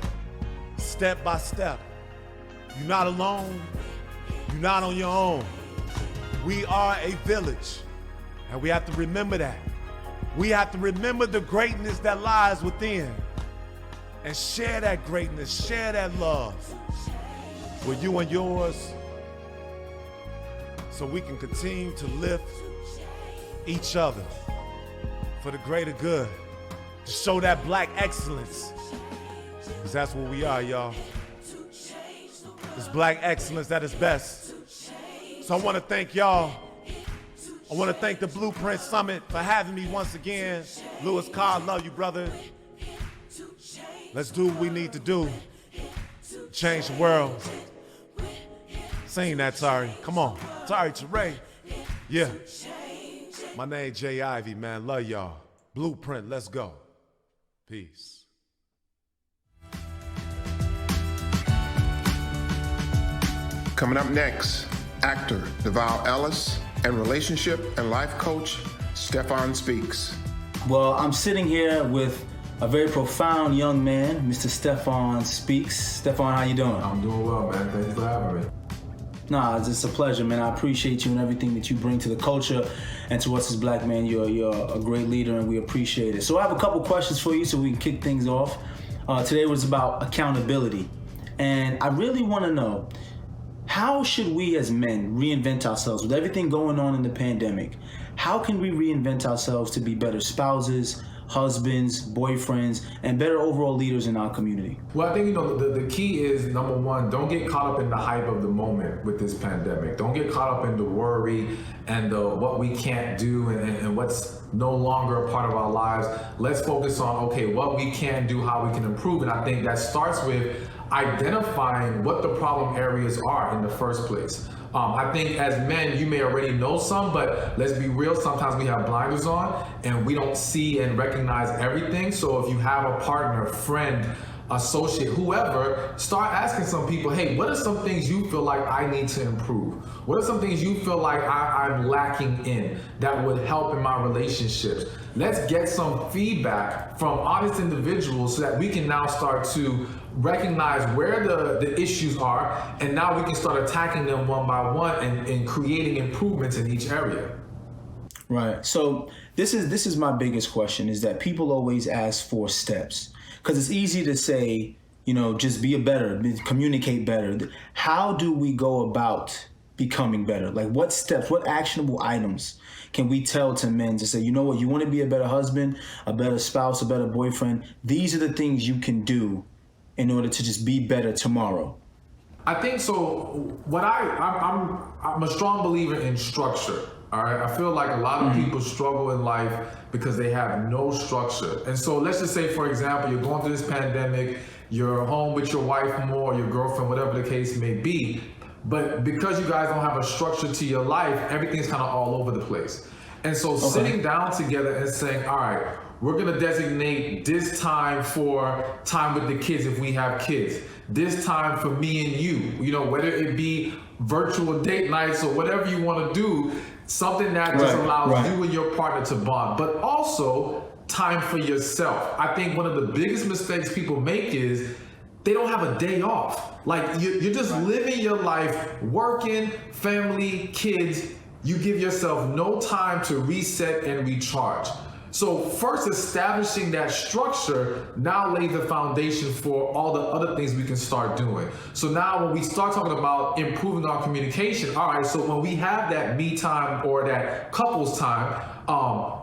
step by step. You're not alone. You're not on your own. We are a village, and we have to remember that. We have to remember the greatness that lies within. And share that greatness, share that love with you and yours, so we can continue to lift each other for the greater good, to show that black excellence, because that's what we are, y'all. It's black excellence at its best. So I want to thank y'all. I want to thank the Blueprint Summit for having me once again. Louis Carr, love you, brother. Let's do what we need to do. Change the world. Sing that, Tari. Come on. Tari Teray. Yeah. My name Jay Ivy, man. Love y'all. Blueprint, let's go. Peace. Coming up next, actor Devale Ellis and relationship and life coach Stephan Speaks. Well, I'm sitting here with a very profound young man, Mr. Stephan Speaks. Stephan, how you doing? I'm doing well, man. Thanks for having me. Nah, it's just a pleasure, man. I appreciate you and everything that you bring to the culture and to us as black men. You're a great leader, and we appreciate it. So I have a couple questions for you so we can kick things off. Today was about accountability. And I really want to know, how should we as men reinvent ourselves with everything going on in the pandemic? How can we reinvent ourselves to be better spouses, husbands, boyfriends, and better overall leaders in our community? Well, I think, the key is, number one, don't get caught up in the hype of the moment with this pandemic. Don't get caught up in the worry and what we can't do and what's no longer a part of our lives. Let's focus on, okay, what we can do, how we can improve. And I think that starts with identifying what the problem areas are in the first place. I think as men, you may already know some, but let's be real, sometimes we have blinders on and we don't see and recognize everything. So if you have a partner, friend, associate, whoever, start asking some people, hey, what are some things you feel like I need to improve? What are some things you feel like I'm lacking in that would help in my relationships? Let's get some feedback from honest individuals so that we can now start to recognize where the issues are, and now we can start attacking them one by one and creating improvements in each area. Right. So this is my biggest question, is that people always ask for steps, because it's easy to say, just be communicate better. How do we go about becoming better? Like, what steps, what actionable items can we tell to men to say, you know what, you want to be a better husband, a better spouse, a better boyfriend? These are the things you can do in order to just be better tomorrow. I think so. I'm a strong believer in structure. All right. I feel like a lot of people struggle in life because they have no structure. And so let's just say, for example, you're going through this pandemic, you're home with your wife more, your girlfriend, whatever the case may be. But because you guys don't have a structure to your life, everything's kind of all over the place. And so sitting down together and saying, all right, we're going to designate this time for time with the kids if we have kids. This time for me and you, whether it be virtual date nights or whatever you want to do, something that just allows you and your partner to bond, but also time for yourself. I think one of the biggest mistakes people make is they don't have a day off. Like you're just living your life, working, family, kids. You give yourself no time to reset and recharge. So first, establishing that structure now lays the foundation for all the other things we can start doing. So now when we start talking about improving our communication, all right, so when we have that me time or that couples time,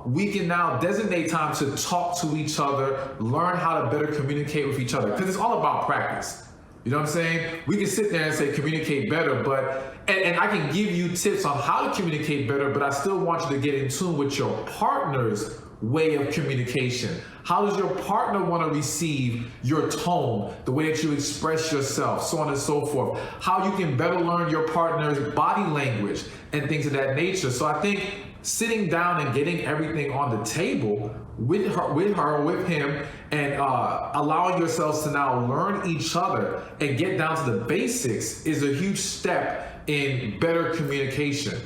we can now designate time to talk to each other, learn how to better communicate with each other, because it's all about practice. You know what I'm saying? We can sit there and say communicate better, but and I can give you tips on how to communicate better, but I still want you to get in tune with your partner's way of communication. How does your partner want to receive your tone, the way that you express yourself, so on and so forth? How you can better learn your partner's body language and things of that nature. So I think sitting down and getting everything on the table with with him, and allowing yourselves to now learn each other and get down to the basics is a huge step in better communication.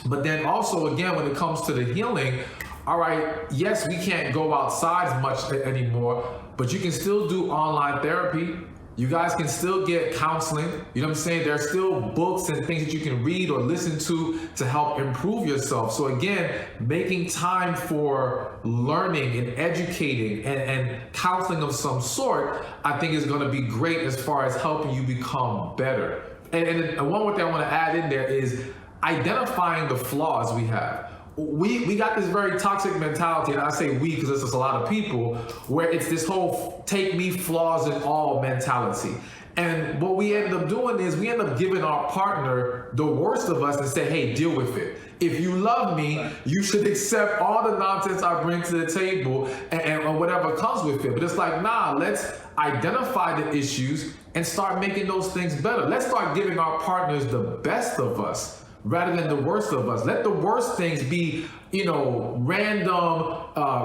But then also, again, when it comes to the healing, all right, yes, we can't go outside as much anymore, but you can still do online therapy. You guys can still get counseling. You know what I'm saying? There are still books and things that you can read or listen to help improve yourself. So again, making time for learning and educating and counseling of some sort, I think is going to be great as far as helping you become better. And one more thing I want to add in there is identifying the flaws we have. We got this very toxic mentality, and I say we because it's just a lot of people, where it's this whole take me flaws and all mentality. And what we end up doing is we end up giving our partner the worst of us and say, hey, deal with it. If you love me, you should accept all the nonsense I bring to the table and whatever comes with it. But it's like, nah, let's identify the issues and start making those things better. Let's start giving our partners the best of us rather than the worst of us. Let the worst things be, random,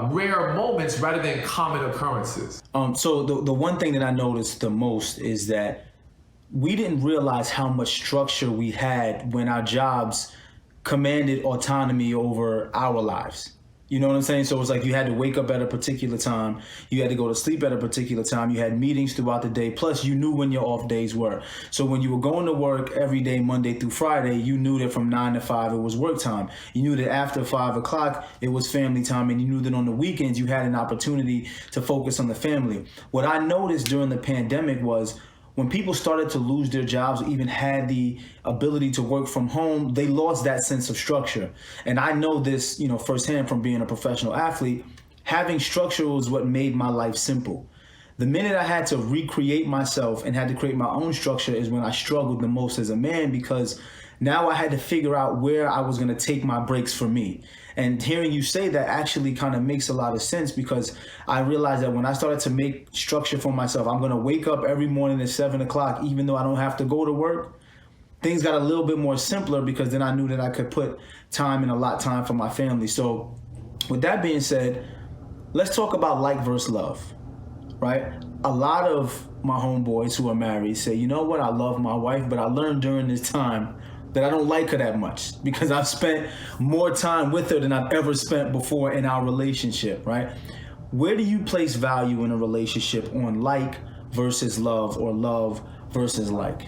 rare moments rather than common occurrences. So the one thing that I noticed the most is that we didn't realize how much structure we had when our jobs commanded autonomy over our lives. You know what I'm saying? So it's like you had to wake up at a particular time. You had to go to sleep at a particular time. You had meetings throughout the day. Plus, you knew when your off days were. So when you were going to work every day, Monday through Friday, you knew that from 9 to 5, it was work time. You knew that after 5 o'clock, it was family time. And you knew that on the weekends, you had an opportunity to focus on the family. What I noticed during the pandemic was when people started to lose their jobs, or even had the ability to work from home, they lost that sense of structure. And I know this, firsthand from being a professional athlete. Having structure was what made my life simple. The minute I had to recreate myself and had to create my own structure is when I struggled the most as a man, because now I had to figure out where I was going to take my breaks for me. And hearing you say that actually kind of makes a lot of sense, because I realized that when I started to make structure for myself, I'm going to wake up every morning at 7 o'clock, even though I don't have to go to work. Things got a little bit more simpler, because then I knew that I could put time and allot time for my family. So with that being said, let's talk about like versus love, right? A lot of my homeboys who are married say, you know what, I love my wife, but I learned during this time that I don't like her that much, because I've spent more time with her than I've ever spent before in our relationship, right? Where do you place value in a relationship on like versus love, or love versus like?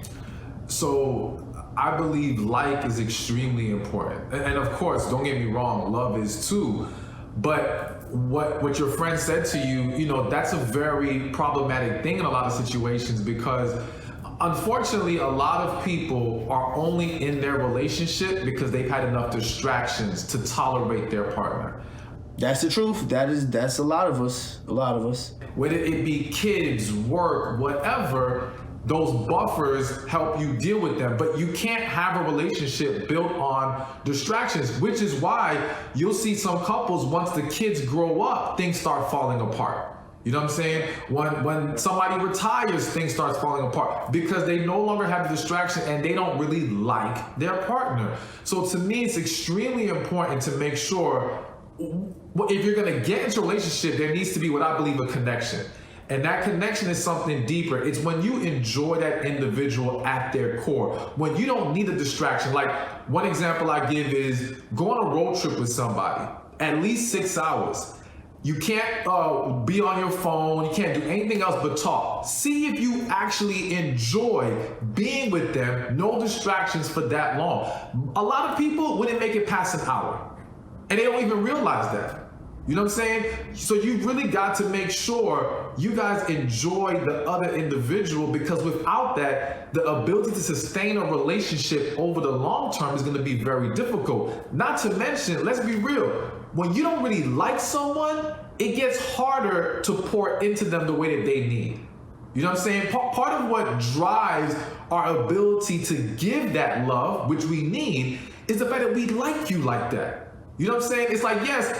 So I believe like is extremely important. And of course, don't get me wrong, love is too. But what your friend said to you, that's a very problematic thing in a lot of situations, because unfortunately, a lot of people are only in their relationship because they've had enough distractions to tolerate their partner. That's the truth. That's a lot of us. Whether it be kids, work, whatever, those buffers help you deal with them. But you can't have a relationship built on distractions, which is why you'll see some couples, once the kids grow up, things start falling apart. You know what I'm saying? When somebody retires, things start falling apart because they no longer have the distraction and they don't really like their partner. So to me, it's extremely important to make sure, if you're gonna get into a relationship, there needs to be what I believe a connection. And that connection is something deeper. It's when you enjoy that individual at their core, when you don't need a distraction. Like, one example I give is go on a road trip with somebody, at least 6 hours. You can't be on your phone. You can't do anything else but talk. See if you actually enjoy being with them. No distractions for that long. A lot of people wouldn't make it past an hour, and they don't even realize that. You know what I'm saying? So you've really got to make sure you guys enjoy the other individual, because without that, the ability to sustain a relationship over the long term is going to be very difficult. Not to mention, let's be real, when you don't really like someone, it gets harder to pour into them the way that they need. You know what I'm saying? Part of what drives our ability to give that love, which we need, is the fact that we like you like that. You know what I'm saying? It's like, yes,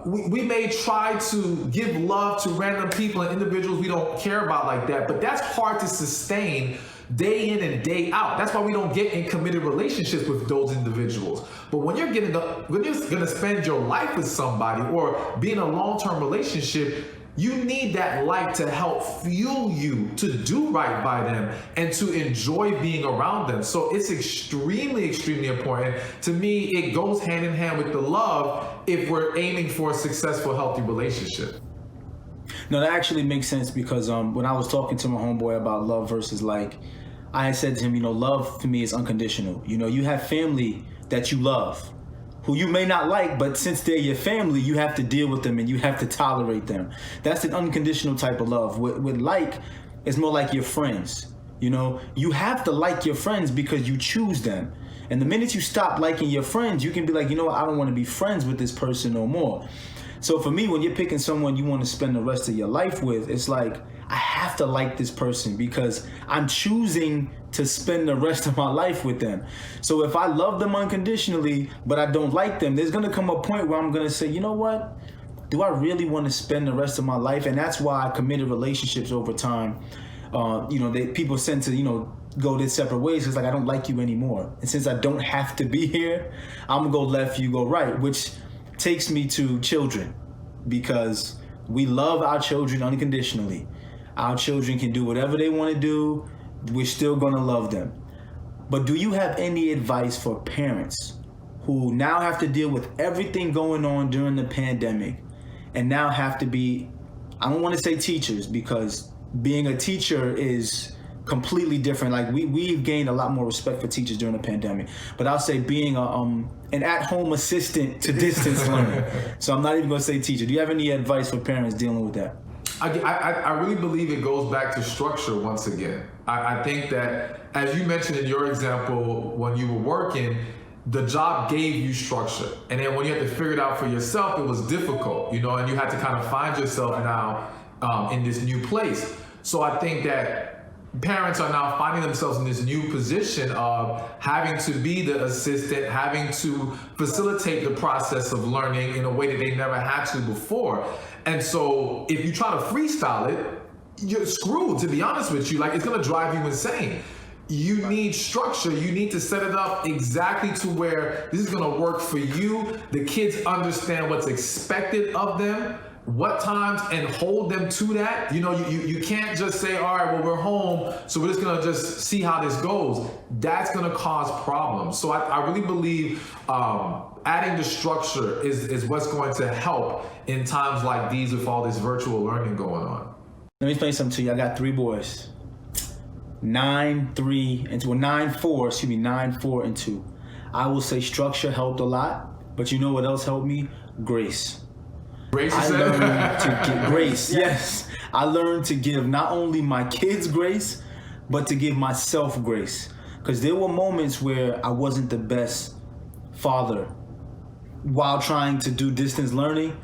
we may try to give love to random people and individuals we don't care about like that, but that's hard to sustain day in and day out. That's why we don't get in committed relationships with those individuals. But when you're gonna spend your life with somebody or be in a long-term relationship, you need that light to help fuel you to do right by them and to enjoy being around them. So it's extremely, extremely important. To me, it goes hand in hand with the love if we're aiming for a successful, healthy relationship. No, that actually makes sense, because when I was talking to my homeboy about love versus like, I said to him, love for me is unconditional. You have family that you love, who you may not like, but since they're your family, you have to deal with them and you have to tolerate them. That's an unconditional type of love. With like, it's more like your friends. You have to like your friends because you choose them. And the minute you stop liking your friends, you can be like, I don't want to be friends with this person no more. So for me, when you're picking someone you want to spend the rest of your life with, it's like, I have to like this person because I'm choosing to spend the rest of my life with them. So if I love them unconditionally, but I don't like them, there's going to come a point where I'm going to say, you know what? Do I really want to spend the rest of my life? And that's why I committed relationships over time. People tend to, go their separate ways. It's like, I don't like you anymore. And since I don't have to be here, I'm going to go left, you go right, which takes me to children, because we love our children unconditionally. Our children can do whatever they want to do. We're still going to love them. But do you have any advice for parents who now have to deal with everything going on during the pandemic and now have to be, I don't want to say teachers, because being a teacher is completely different. Like we've gained a lot more respect for teachers during the pandemic, but I'll say being an at-home assistant to distance learning. So I'm not even going to say teacher. Do you have any advice for parents dealing with that? I really believe it goes back to structure once again. I think that, as you mentioned in your example, when you were working, the job gave you structure. And then when you had to figure it out for yourself, it was difficult, you know, and you had to kind of find yourself now in this new place. So I think that parents are now finding themselves in this new position of having to be the assistant, having to facilitate the process of learning in a way that they never had to before. And so if you try to freestyle it, you're screwed, to be honest with you. Like, it's gonna drive you insane. You need structure. You need to set it up exactly to where this is gonna work for you. The kids understand what's expected of them, what times, and hold them to that. You know, you can't just say, all right, well, we're home, so we're just gonna just see how this goes. That's gonna cause problems. So I really believe adding the structure is what's going to help in times like these with all this virtual learning going on. Let me explain something to you. I got 3 boys. 9, 3, and 2. 9, 4, excuse me, 9, 4, and 2. I will say structure helped a lot, but you know what else helped me? Grace. Grace, I learned to give grace. Yes. I learned to give not only my kids grace, but to give myself grace. Because there were moments where I wasn't the best father while trying to do distance learning,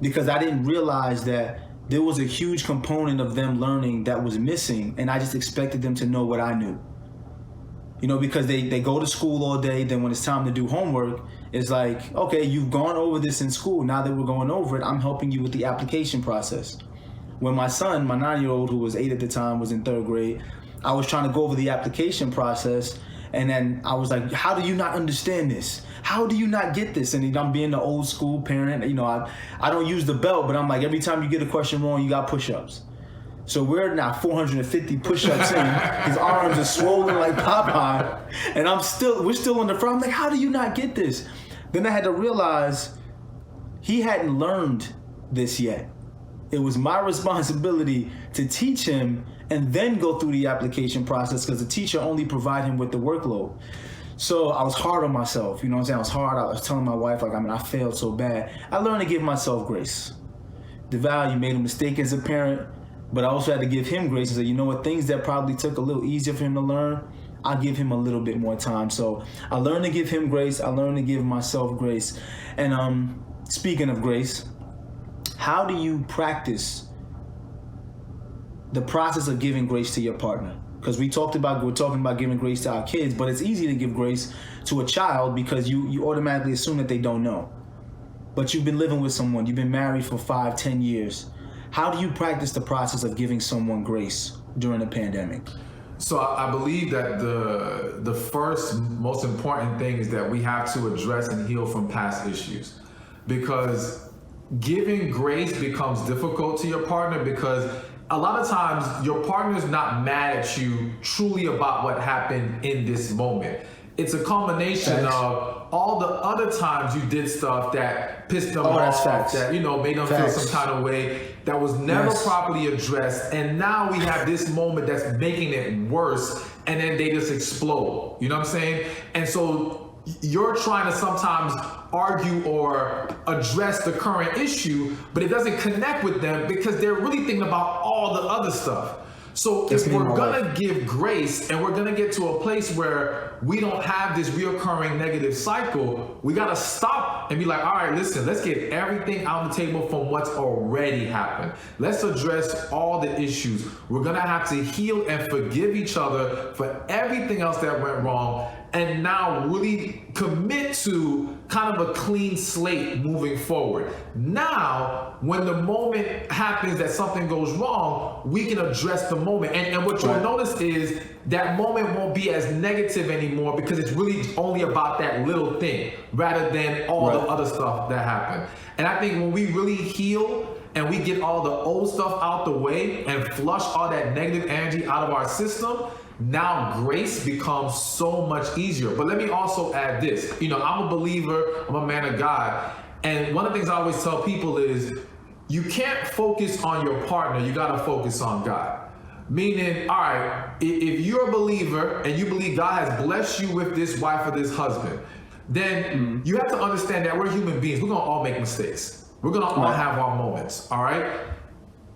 because I didn't realize that there was a huge component of them learning that was missing, and I just expected them to know what I knew. You know, because they go to school all day, then when it's time to do homework, it's like, okay, you've gone over this in school. Now that we're going over it, I'm helping you with the application process. When my son, my 9-year-old, who was 8 at the time, was in 3rd grade, I was trying to go over the application process, and then I was like, how do you not understand this? How do you not get this? And I'm being the old school parent. You know, I don't use the belt, but I'm like, every time you get a question wrong, you got push-ups. So we're now 450 push-ups in. His arms are swollen like Popeye, and we're still on the front. I'm like, how do you not get this? Then I had to realize he hadn't learned this yet. It was my responsibility to teach him and then go through the application process, because the teacher only provided him with the workload. So I was hard on myself, you know what I'm saying? I was hard. I was telling my wife, like, I failed so bad. I learned to give myself grace. Devale, you made a mistake as a parent, but I also had to give him grace and say, you know what, things that probably took a little easier for him to learn, I'll give him a little bit more time. So I learned to give him grace. I learned to give myself grace. And speaking of grace, how do you practice the process of giving grace to your partner? Because we're talking about giving grace to our kids, but it's easy to give grace to a child because you automatically assume that they don't know. But you've been living with someone, you've been married for 5, 10 years. How do you practice the process of giving someone grace during a pandemic? So I believe that the first most important thing is that we have to address and heal from past issues, because giving grace becomes difficult to your partner because a lot of times your partner's not mad at you truly about what happened in this moment. It's a combination of all the other times you did stuff that pissed them off, that, you know, made them feel some kind of way, that was never properly addressed. And now we have this moment that's making it worse, and then they just explode. You know what I'm saying? And so you're trying to sometimes argue or address the current issue, but it doesn't connect with them because they're really thinking about all the other stuff. So if we're gonna give grace and we're gonna get to a place where we don't have this reoccurring negative cycle, we gotta stop and be like, all right, listen, let's get everything out on the table from what's already happened. Let's address all the issues. We're gonna have to heal and forgive each other for everything else that went wrong, and now really commit to kind of a clean slate moving forward. Now, when the moment happens that something goes wrong, we can address the moment. And what you'll notice is that moment won't be as negative anymore because it's really only about that little thing rather than all the other stuff that happened. And I think when we really heal and we get all the old stuff out the way and flush all that negative energy out of our system, now grace becomes so much easier. But let me also add this. You know, I'm a believer, I'm a man of God. And one of the things I always tell people is you can't focus on your partner, you gotta focus on God. Meaning, all right, if you're a believer and you believe God has blessed you with this wife or this husband, then you have to understand that we're human beings. We're gonna all make mistakes. We're gonna all have our moments, all right?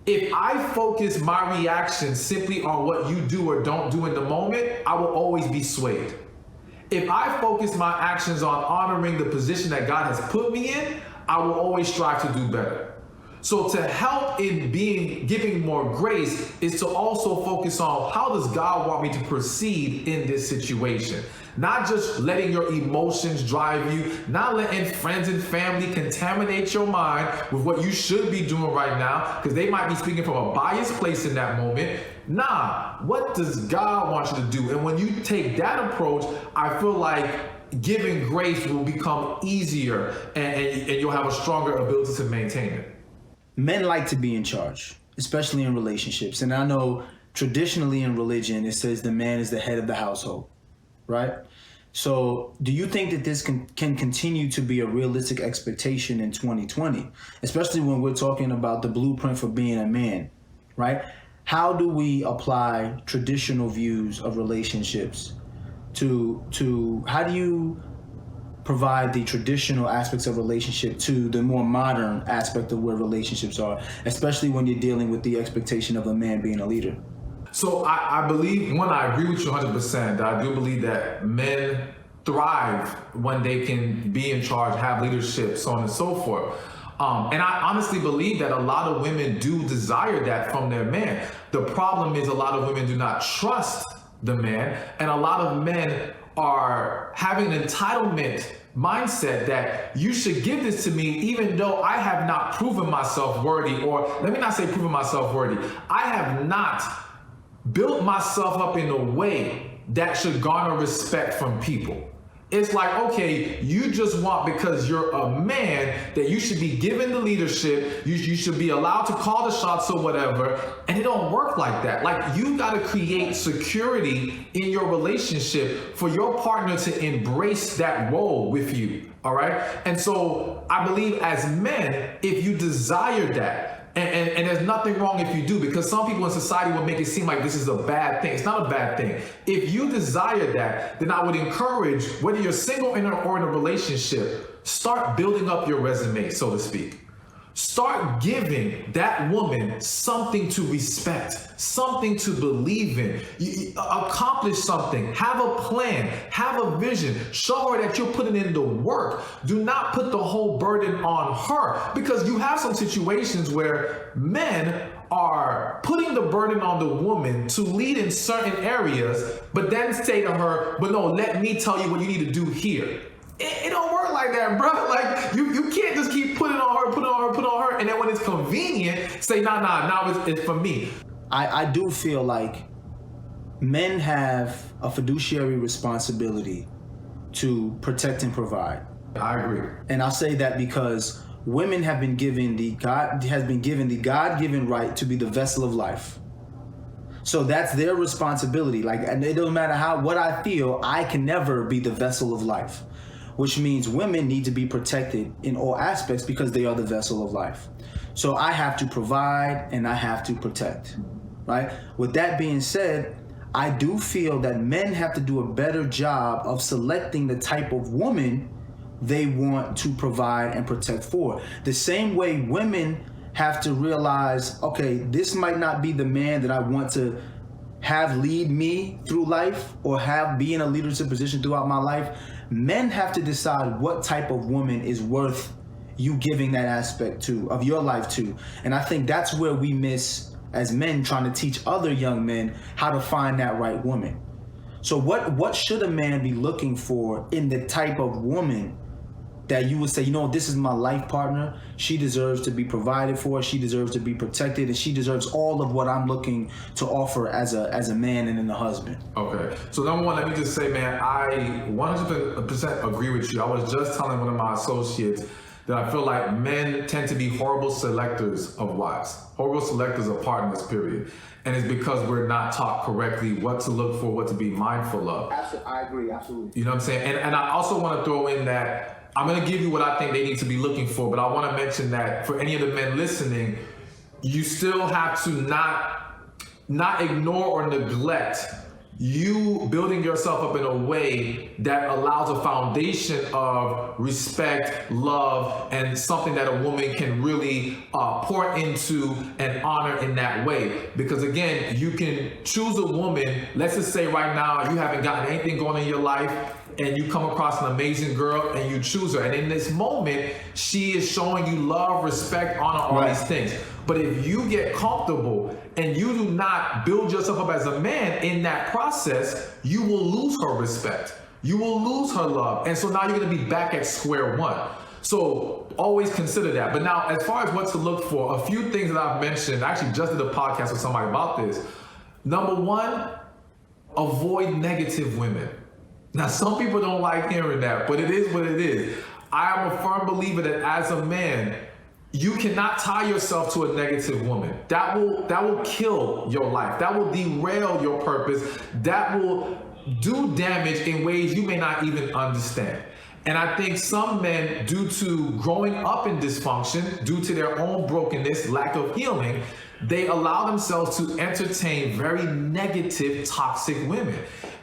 If I focus my reaction simply on what you do or don't do in the moment, I will always be swayed. If I focus my actions on honoring the position that God has put me in, I will always strive to do better. So to help in giving more grace is to also focus on how does God want me to proceed in this situation? Not just letting your emotions drive you, not letting friends and family contaminate your mind with what you should be doing right now, because they might be speaking from a biased place in that moment. Nah, what does God want you to do? And when you take that approach, I feel like giving grace will become easier and you'll have a stronger ability to maintain it. Men like to be in charge, especially in relationships. And I know traditionally in religion, it says the man is the head of the household, right? So do you think that this can continue to be a realistic expectation in 2020, especially when we're talking about the blueprint for being a man, right? How do we apply traditional views of relationships to how do you provide the traditional aspects of relationship to the more modern aspect of where relationships are, especially when you're dealing with the expectation of a man being a leader? So I believe, one, I agree with you 100%. I do believe that men thrive when they can be in charge, have leadership, so on and so forth. And I honestly believe that a lot of women do desire that from their man. The problem is a lot of women do not trust the man, and a lot of men are having an entitlement mindset that you should give this to me even though I have not proven myself worthy, or let me not say proven myself worthy. I have not built myself up in a way that should garner respect from people. It's like, okay, you just want, because you're a man, that you should be given the leadership, you should be allowed to call the shots or whatever, and it don't work like that. Like, you gotta create security in your relationship for your partner to embrace that role with you, all right? And so I believe as men, if you desire that, and there's nothing wrong if you do, because some people in society will make it seem like this is a bad thing. It's not a bad thing. If you desire that, then I would encourage, whether you're single or in a relationship, start building up your resume, so to speak. Start giving that woman something to respect, something to believe in. Accomplish something, have a plan, have a vision, show her that you're putting in the work. Do not put the whole burden on her, because you have some situations where men are putting the burden on the woman to lead in certain areas, but then say to her, but no, let me tell you what you need to do here. It don't work like that, bro. Like, you can't just keep putting on her, and then when it's convenient, say, nah, now it's for me. I do feel like men have a fiduciary responsibility to protect and provide. I agree. And I'll say that because women have been given the God-given right to be the vessel of life. So that's their responsibility. Like, and it doesn't matter what I feel, I can never be the vessel of life. Which means women need to be protected in all aspects because they are the vessel of life. So I have to provide and I have to protect, right? With that being said, I do feel that men have to do a better job of selecting the type of woman they want to provide and protect for. The same way women have to realize, okay, this might not be the man that I want to have lead me through life or have be in a leadership position throughout my life. Men have to decide what type of woman is worth you giving that aspect of your life to. And I think that's where we miss as men, trying to teach other young men how to find that right woman. So what should a man be looking for in the type of woman that you would say, you know, this is my life partner. She deserves to be provided for. She deserves to be protected, and she deserves all of what I'm looking to offer as a man and a husband. Okay. So number one, let me just say, man, I 100% agree with you. I was just telling one of my associates that I feel like men tend to be horrible selectors of wives, horrible selectors of partners, period. And it's because we're not taught correctly what to look for, what to be mindful of. Absolutely, I agree, absolutely. You know what I'm saying? And I also want to throw in that I'm going to give you what I think they need to be looking for, but I want to mention that for any of the men listening, you still have to not ignore or neglect you building yourself up in a way that allows a foundation of respect, love, and something that a woman can really pour into and honor in that way. Because again, you can choose a woman, let's just say right now you haven't gotten anything going in your life, and you come across an amazing girl and you choose her. And in this moment, she is showing you love, respect, honor, all these things. But if you get comfortable and you do not build yourself up as a man in that process, you will lose her respect. You will lose her love. And so now you're gonna be back at square one. So always consider that. But now, as far as what to look for, a few things that I've mentioned, I actually just did a podcast with somebody about this. Number one, avoid negative women. Now, some people don't like hearing that, but it is what it is. I am a firm believer that as a man, you cannot tie yourself to a negative woman. That will kill your life. That will derail your purpose. That will do damage in ways you may not even understand. And I think some men, due to growing up in dysfunction, due to their own brokenness, lack of healing, they allow themselves to entertain very negative, toxic women.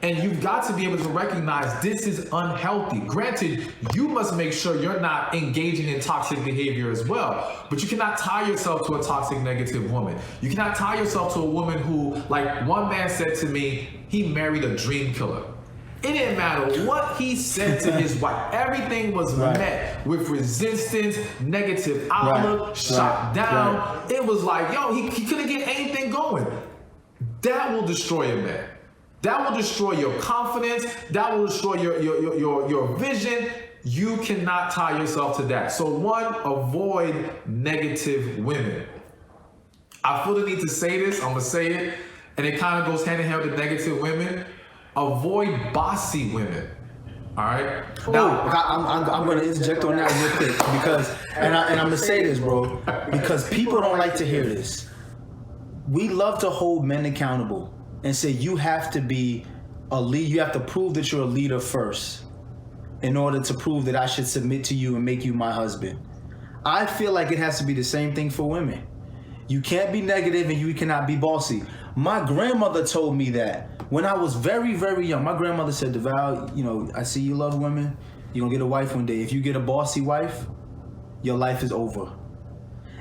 And you've got to be able to recognize this is unhealthy. Granted, you must make sure you're not engaging in toxic behavior as well. But you cannot tie yourself to a toxic, negative woman. You cannot tie yourself to a woman who, like one man said to me, he married a dream killer. It didn't matter what he said to his wife. Everything was met with resistance, negative outlook, shot down. It was like, yo, he couldn't get anything going. That will destroy a man. That will destroy your confidence. That will destroy your vision. You cannot tie yourself to that. So one, avoid negative women. I feel the need to say this. I'm gonna say it, and it kind of goes hand in hand with negative women. Avoid bossy women. All right. Now, I'm going to interject on that real quick because, and I'm going to say this, bro, because people don't like to hear this. We love to hold men accountable and say you have to be a lead. You have to prove that you're a leader first in order to prove that I should submit to you and make you my husband. I feel like it has to be the same thing for women. You can't be negative and you cannot be bossy. My grandmother told me that when I was very, very young. My grandmother said, Devale, you know, I see you love women. You're gonna get a wife one day. If you get a bossy wife, your life is over.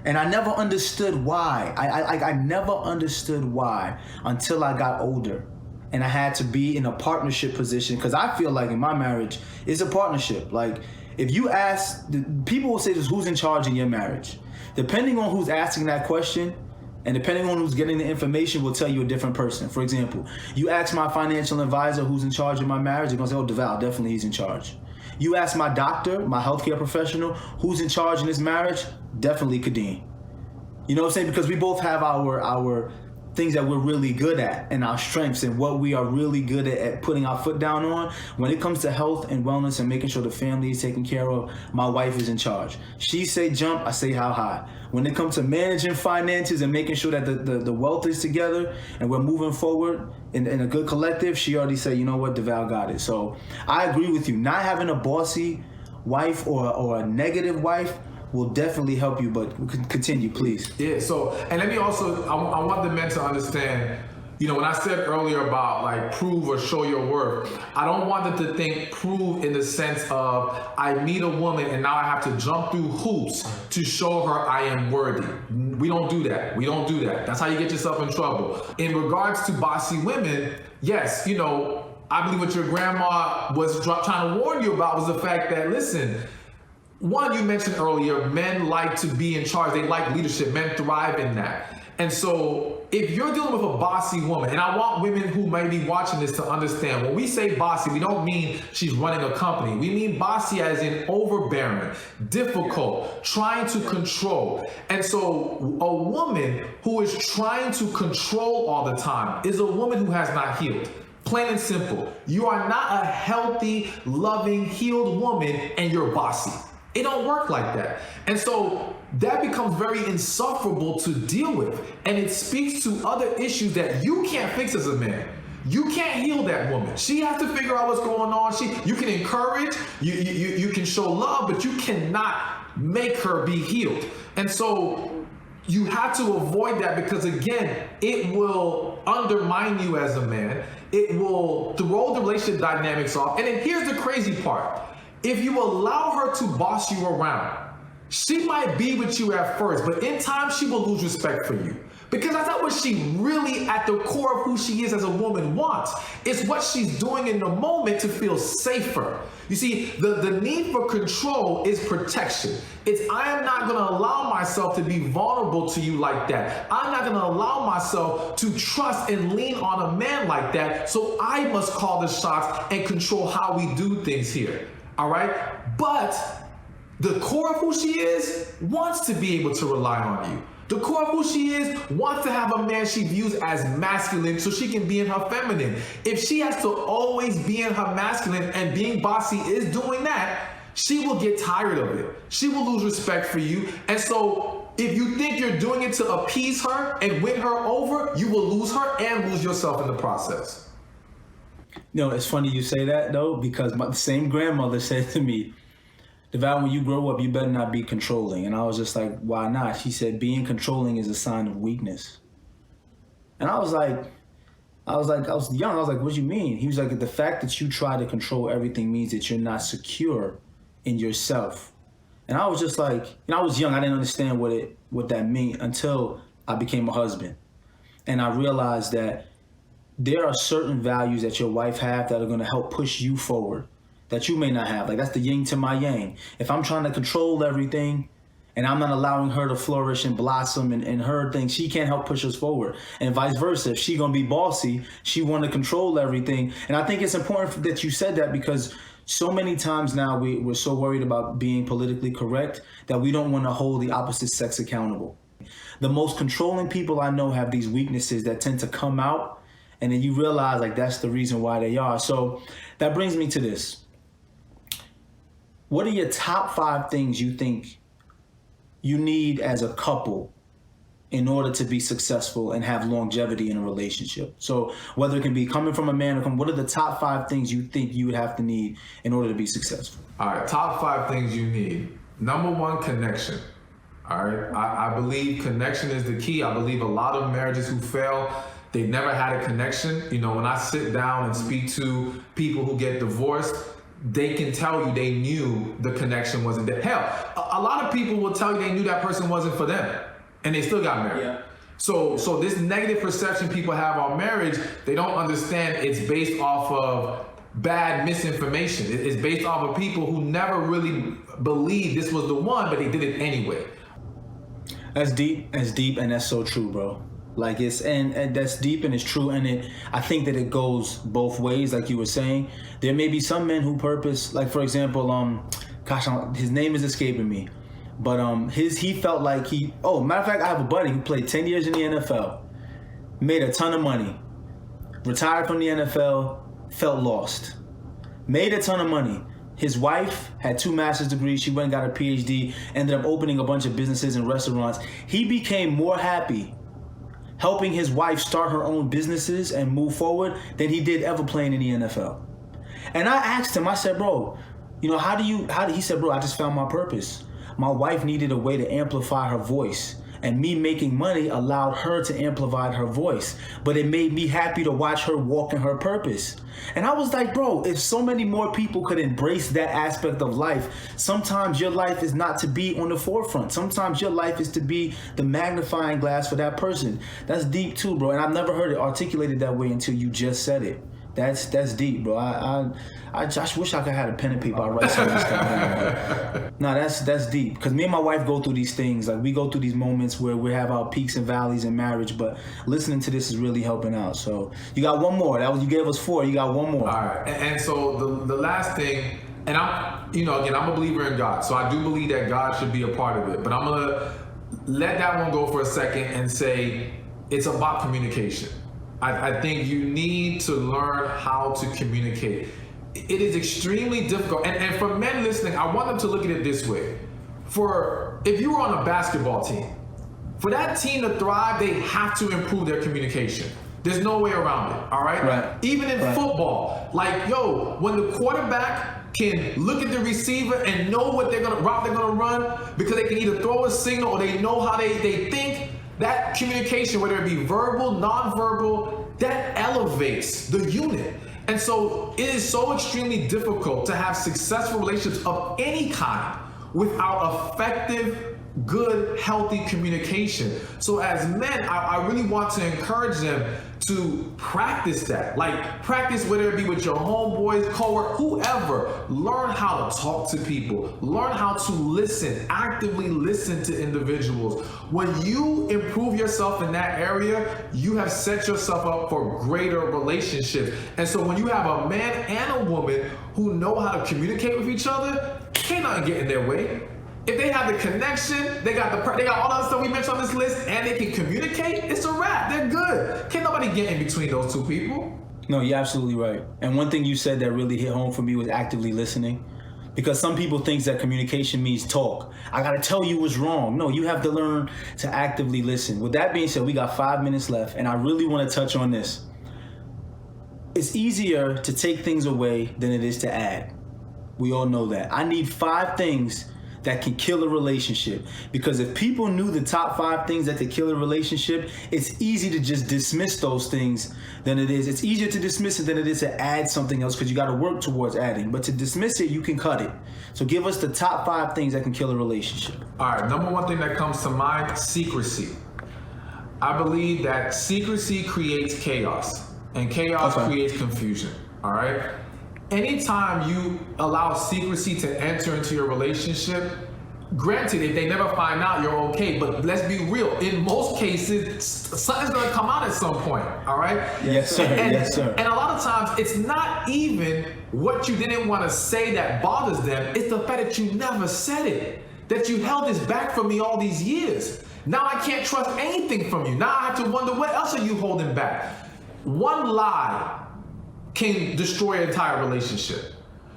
And I never understood why. I never understood why until I got older. And I had to be in a partnership position because I feel like in my marriage, it's a partnership. Like if you ask, people will say this, who's in charge in your marriage? Depending on who's asking that question, and depending on who's getting the information will tell you a different person. For example, you ask my financial advisor who's in charge of my marriage, they're gonna say, oh, Devale, definitely he's in charge. You ask my doctor, my healthcare professional, who's in charge in this marriage, definitely Kadeem. You know what I'm saying? Because we both have our things that we're really good at and our strengths and what we are really good at putting our foot down on. When it comes to health and wellness and making sure the family is taken care of, my wife is in charge. She say jump, I say how high. When it comes to managing finances and making sure that the wealth is together and we're moving forward in a good collective, she already said, you know what, Devale got it. So I agree with you. Not having a bossy wife or a negative wife will definitely help you, but continue, please. Yeah, so, and let me also, I want the men to understand, you know, when I said earlier about like prove or show your worth, I don't want them to think prove in the sense of I meet a woman and now I have to jump through hoops to show her I am worthy. We don't do that. We don't do that. That's how you get yourself in trouble. In regards to bossy women, yes, you know, I believe what your grandma was trying to warn you about was the fact that, listen, one, you mentioned earlier, men like to be in charge. They like leadership. Men thrive in that. And so if you're dealing with a bossy woman, and I want women who may be watching this to understand, when we say bossy, we don't mean she's running a company. We mean bossy as in overbearing, difficult, trying to control. And so a woman who is trying to control all the time is a woman who has not healed. Plain and simple. You are not a healthy, loving, healed woman and you're bossy. It don't work like that. And so that becomes very insufferable to deal with. And it speaks to other issues that you can't fix as a man. You can't heal that woman. She has to figure out what's going on. You can encourage, you can show love, but you cannot make her be healed. And so you have to avoid that, because again, it will undermine you as a man. It will throw the relationship dynamics off. And then here's the crazy part. If you allow her to boss you around, she might be with you at first, but in time she will lose respect for you. Because that's not what she really, at the core of who she is as a woman, wants. It's what she's doing in the moment to feel safer. You see, the need for control is protection. It's, I am not gonna allow myself to be vulnerable to you like that. I'm not gonna allow myself to trust and lean on a man like that, so I must call the shots and control how we do things here. All right? But the core of who she is wants to be able to rely on you. The core of who she is wants to have a man she views as masculine so she can be in her feminine. If she has to always be in her masculine and being bossy is doing that, she will get tired of it. She will lose respect for you. And so if you think you're doing it to appease her and win her over, you will lose her and lose yourself in the process. You know, it's funny you say that though, because my same grandmother said to me, Devale, when you grow up, you better not be controlling. And I was just like, why not? She said, being controlling is a sign of weakness. And I was young. I was like, what do you mean? He was like, the fact that you try to control everything means that you're not secure in yourself. And I was just like, I was young. I didn't understand what that meant until I became a husband. And I realized that there are certain values that your wife have that are going to help push you forward that you may not have. Like, that's the yin to my yang. If I'm trying to control everything and I'm not allowing her to flourish and blossom and her thing, she can't help push us forward. And vice versa. If she gonna be bossy, she want to control everything. And I think it's important that you said that, because so many times now we're so worried about being politically correct that we don't want to hold the opposite sex accountable. The most controlling people I know have these weaknesses that tend to come out, and then you realize like that's the reason why they are. So that brings me to this. What are your top 5 things you think you need as a couple in order to be successful and have longevity in a relationship? So whether it can be coming from a man or what are the top 5 things you think you would have to need in order to be successful? All right, top 5 things you need. Number 1, connection. All right, I believe connection is the key. I believe a lot of marriages who fail, they never had a connection. You know, when I sit down and speak to people who get divorced, they can tell you they knew the connection wasn't there. Hell, a lot of people will tell you they knew that person wasn't for them, and they still got married. Yeah. So this negative perception people have on marriage, they don't understand it's based off of bad misinformation. It's based off of people who never really believed this was the one, but they did it anyway. That's deep, and that's so true, bro. Like it's and that's deep and it's true, and I think that it goes both ways, like you were saying. There may be some men who purpose, like for example, his name is escaping me, but he felt like matter of fact, I have a buddy who played 10 years in the NFL, made a ton of money, retired from the NFL, felt lost, made a ton of money. His wife had 2 master's degrees. She went and got a PhD, ended up opening a bunch of businesses and restaurants. He became more happy helping his wife start her own businesses and move forward than he did ever playing in the NFL. And I asked him, I said, bro, you know, how do he said, bro, I just found my purpose. My wife needed a way to amplify her voice, and me making money allowed her to amplify her voice, but it made me happy to watch her walk in her purpose. And I was like, bro, if so many more people could embrace that aspect of life, sometimes your life is not to be on the forefront. Sometimes your life is to be the magnifying glass for that person. That's deep too, bro. And I've never heard it articulated that way until you just said it. That's deep, bro. I just wish I could have a pen and paper. I write some of this stuff down. No, that's deep. Because me and my wife go through these things. Like we go through these moments where we have our peaks and valleys in marriage. But listening to this is really helping out. So you got one more. You gave us 4. You got one more. All right. And so the last thing, and I'm a believer in God. So I do believe that God should be a part of it. But I'm gonna let that one go for a second and say it's about communication. I think you need to learn how to communicate. it is extremely difficult. And for men listening, I want them to look at it this way. If you were on a basketball team, for that team to thrive, they have to improve their communication. There's no way around it, all right? Right. Even in football, like, when the quarterback can look at the receiver and know what route they're gonna run, because they can either throw a signal or they know how they think, that communication, whether it be verbal, non-verbal, that elevates the unit. And so it is so extremely difficult to have successful relationships of any kind without effective, good, healthy communication. So as men, I really want to encourage them to practice that. Like, practice whether it be with your homeboys, coworkers, whoever. Learn how to talk to people. Learn how to listen, actively listen to individuals. When you improve yourself in that area, you have set yourself up for greater relationships. And so when you have a man and a woman who know how to communicate with each other, can't nothing get in their way. If they have the connection, they got all the other stuff we mentioned on this list, and they can communicate, it's a wrap. They're good. Can't nobody get in between those two people. No, you're absolutely right. And one thing you said that really hit home for me was actively listening. Because some people think that communication means talk. I gotta tell you what's wrong. No, you have to learn to actively listen. With that being said, we got 5 minutes left, and I really want to touch on this. It's easier to take things away than it is to add. We all know that. I need 5 things that can kill a relationship. Because if people knew the top 5 things that could kill a relationship, it's easy to just dismiss those things than it is. It's easier to dismiss it than it is to add something else, because you got to work towards adding. But to dismiss it, you can cut it. So give us the top 5 things that can kill a relationship. All right, number one thing that comes to mind, secrecy. I believe that secrecy creates chaos, and chaos creates confusion, all right? Anytime you allow secrecy to enter into your relationship, granted, if they never find out, you're okay, but let's be real. In most cases, something's gonna come out at some point, all right? Yes, sir. Yes, sir. And a lot of times, it's not even what you didn't want to say that bothers them. It's the fact that you never said it, that you held this back from me all these years. Now I can't trust anything from you. Now I have to wonder, what else are you holding back? One lie can destroy an entire relationship.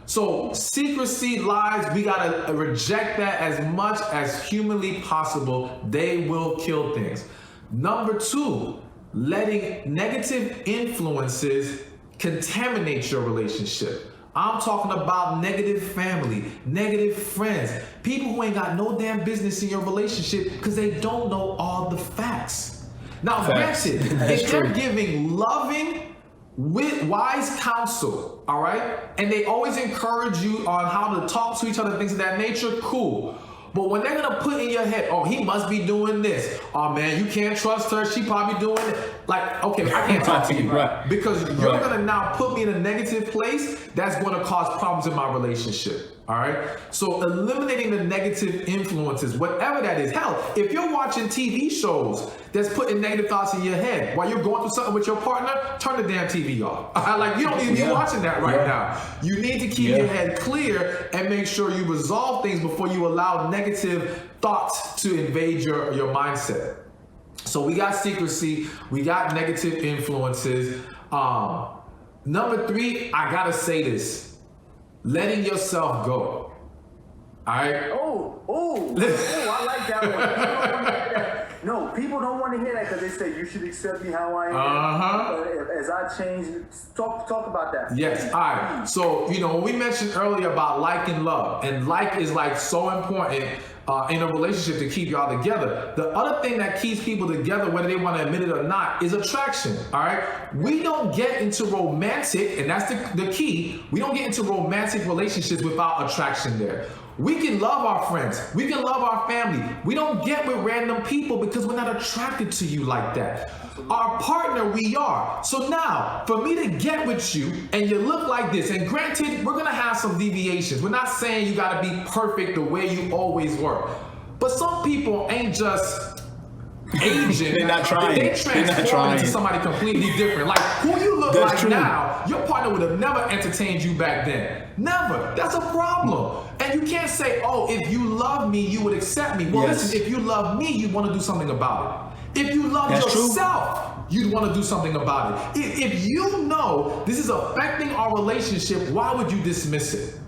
So secrecy, lies, we gotta reject that as much as humanly possible. They will kill things. Number 2, letting negative influences contaminate your relationship. I'm talking about negative family, negative friends, people who ain't got no damn business in your relationship because they don't know all the facts. Now, granted, if they're giving loving, with wise counsel, all right? And they always encourage you on how to talk to each other, things of that nature, cool. But when they're gonna put in your head, oh, he must be doing this. Oh man, you can't trust her, she probably doing it. Like, okay, I can't talk to you. Right. Because you're gonna now put me in a negative place, that's gonna cause problems in my relationship. All right. So eliminating the negative influences, whatever that is. Hell, if you're watching TV shows that's putting negative thoughts in your head while you're going through something with your partner, turn the damn TV off. Like, you don't need to be watching that right now. You need to keep your head clear and make sure you resolve things before you allow negative thoughts to invade your mindset. So we got secrecy, we got negative influences. Number 3, I gotta say this. Letting yourself go. All right? Oh, I like that one. No, people don't want to hear that because they say you should accept me how I am. But as I change, talk about that. Yes. All right. So, when we mentioned earlier about like and love, and like is like so important in a relationship to keep y'all together. The other thing that keeps people together, whether they want to admit it or not, is attraction. All right. We don't get into romantic, and that's the key. We don't get into romantic relationships without attraction there. We can love our friends. We can love our family. We don't get with random people because we're not attracted to you like that. Our partner, we are. So now, for me to get with you and you look like this, and granted, we're going to have some deviations. We're not saying you got to be perfect the way you always were. But some people ain't just aging. They're not trying. They transform into somebody completely different. Like, who you look like now, your partner would have never entertained you back then. Never. That's a problem. And you can't say, oh, if you love me, you would accept me. Well, listen, if you love me, you want to do something about it. If you love yourself, you'd want to do something about it. If you know this is affecting our relationship, why would you dismiss it?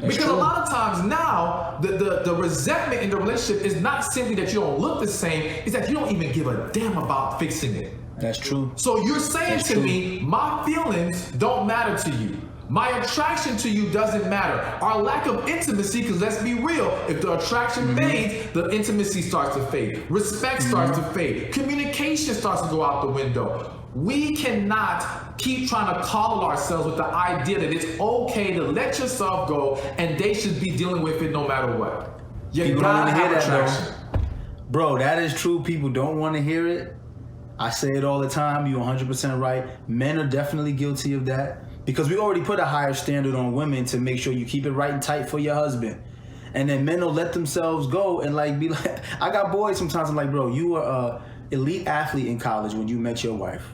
That's Because true. a lot of times now, the resentment in the relationship is not simply that you don't look the same, it's that you don't even give a damn about fixing it. That's true. So you're saying That's to true. me, my feelings don't matter to you. My attraction to you doesn't matter. Our lack of intimacy, because let's be real, if the attraction fades, the intimacy starts to fade. Respect starts to fade. Communication starts to go out the window. We cannot keep trying to coddle ourselves with the idea that it's okay to let yourself go and they should be dealing with it no matter what. You People don't gotta want to hear have that, attraction. though. Bro, that is true. People don't want to hear it. I say it all the time. You're 100% right. Men are definitely guilty of that because we already put a higher standard on women to make sure you keep it right and tight for your husband. And then men will let themselves go and like be like, I got boys sometimes. I'm like, bro, you were a elite athlete in college when you met your wife.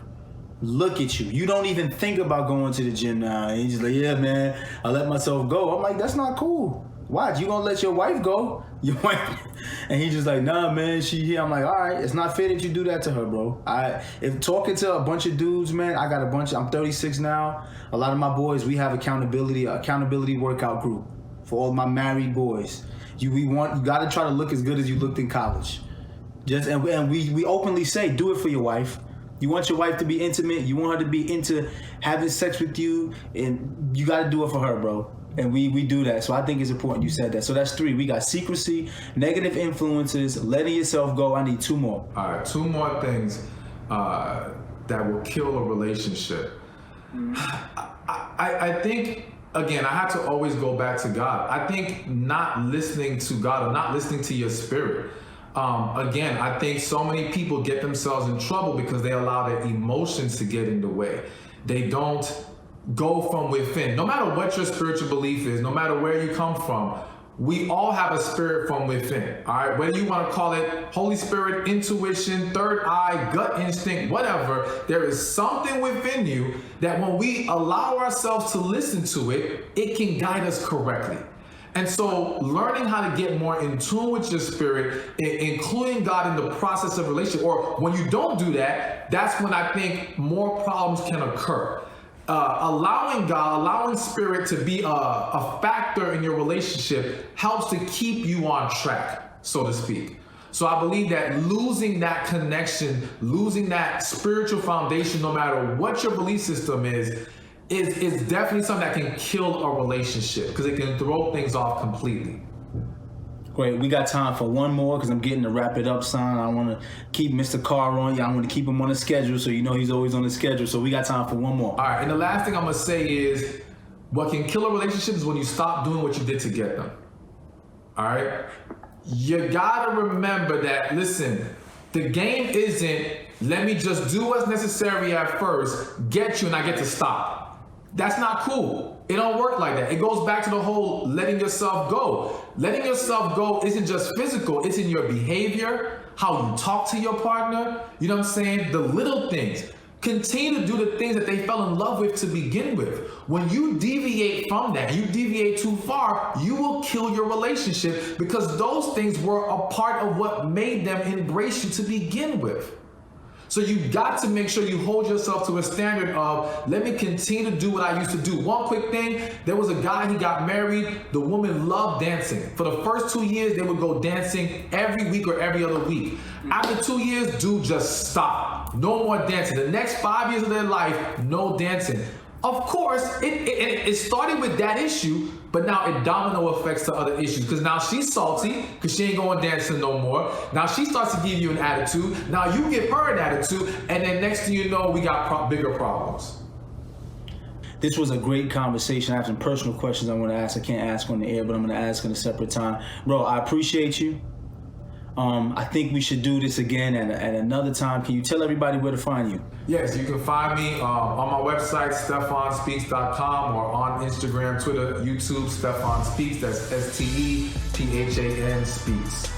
Look at you. You don't even think about going to the gym now. And you're just like, yeah, man, I let myself go. I'm like, that's not cool. Watch, you gonna let your wife go? Your wife, and he's just like, nah, man, she here. I'm like, all right, it's not fair that you do that to her, bro. If talking to a bunch of dudes, man, I got a bunch. I'm 36 now. A lot of my boys, we have accountability workout group for all my married boys. You gotta try to look as good as you looked in college. And we openly say, do it for your wife. You want your wife to be intimate. You want her to be into having sex with you, and you gotta do it for her, bro. And we do that. So I think it's important you said that. So that's 3. We got secrecy, negative influences, letting yourself go. I need 2 more. All right, 2 more things that will kill a relationship. I think, again, I have to always go back to God. I think not listening to God or not listening to your spirit. Again, I think so many people get themselves in trouble because they allow their emotions to get in the way. They don't go from within. No matter what your spiritual belief is, no matter where you come from, we all have a spirit from within. All right, whether you want to call it Holy Spirit, intuition, third eye, gut instinct, whatever, there is something within you that when we allow ourselves to listen to it, it can guide us correctly. And so learning how to get more in tune with your spirit, including God in the process of relationship, or when you don't do that, that's when I think more problems can occur. Allowing God, allowing spirit to be a factor in your relationship helps to keep you on track, so to speak. So I believe that losing that connection, losing that spiritual foundation, no matter what your belief system is definitely something that can kill a relationship because it can throw things off completely. Great. We got time for 1 more because I'm getting to wrap it up, son. I want to keep Mr. Carr on. I want to keep him on the schedule so you know he's always on the schedule. So we got time for 1 more. All right. And the last thing I'm going to say is what can kill a relationship is when you stop doing what you did to get them. All right. You got to remember that, listen, the game isn't let me just do what's necessary at first, get you, and I get to stop. That's not cool. It don't work like that. It goes back to the whole letting yourself go. Letting yourself go isn't just physical. It's in your behavior, how you talk to your partner. You know what I'm saying? The little things. Continue to do the things that they fell in love with to begin with. When you deviate from that, you deviate too far, you will kill your relationship because those things were a part of what made them embrace you to begin with. So you got to make sure you hold yourself to a standard of, let me continue to do what I used to do. One quick thing, there was a guy, he got married, the woman loved dancing. For the first 2 years, they would go dancing every week or every other week. After 2 years, dude just stopped. No more dancing. The next 5 years of their life, no dancing. Of course, it started with that issue, but now it domino affects to other issues because now she's salty because she ain't going dancing no more. Now she starts to give you an attitude. Now you give her an attitude, and then next thing you know, we got bigger problems. This was a great conversation. I have some personal questions I want to ask. I can't ask on the air, but I'm going to ask in a separate time. Bro, I appreciate you. I think we should do this again at another time. Can you tell everybody where to find you? Yes, you can find me on my website, StephanSpeaks.com, or on Instagram, Twitter, YouTube, Stephan Speaks. That's STEPHAN Speaks.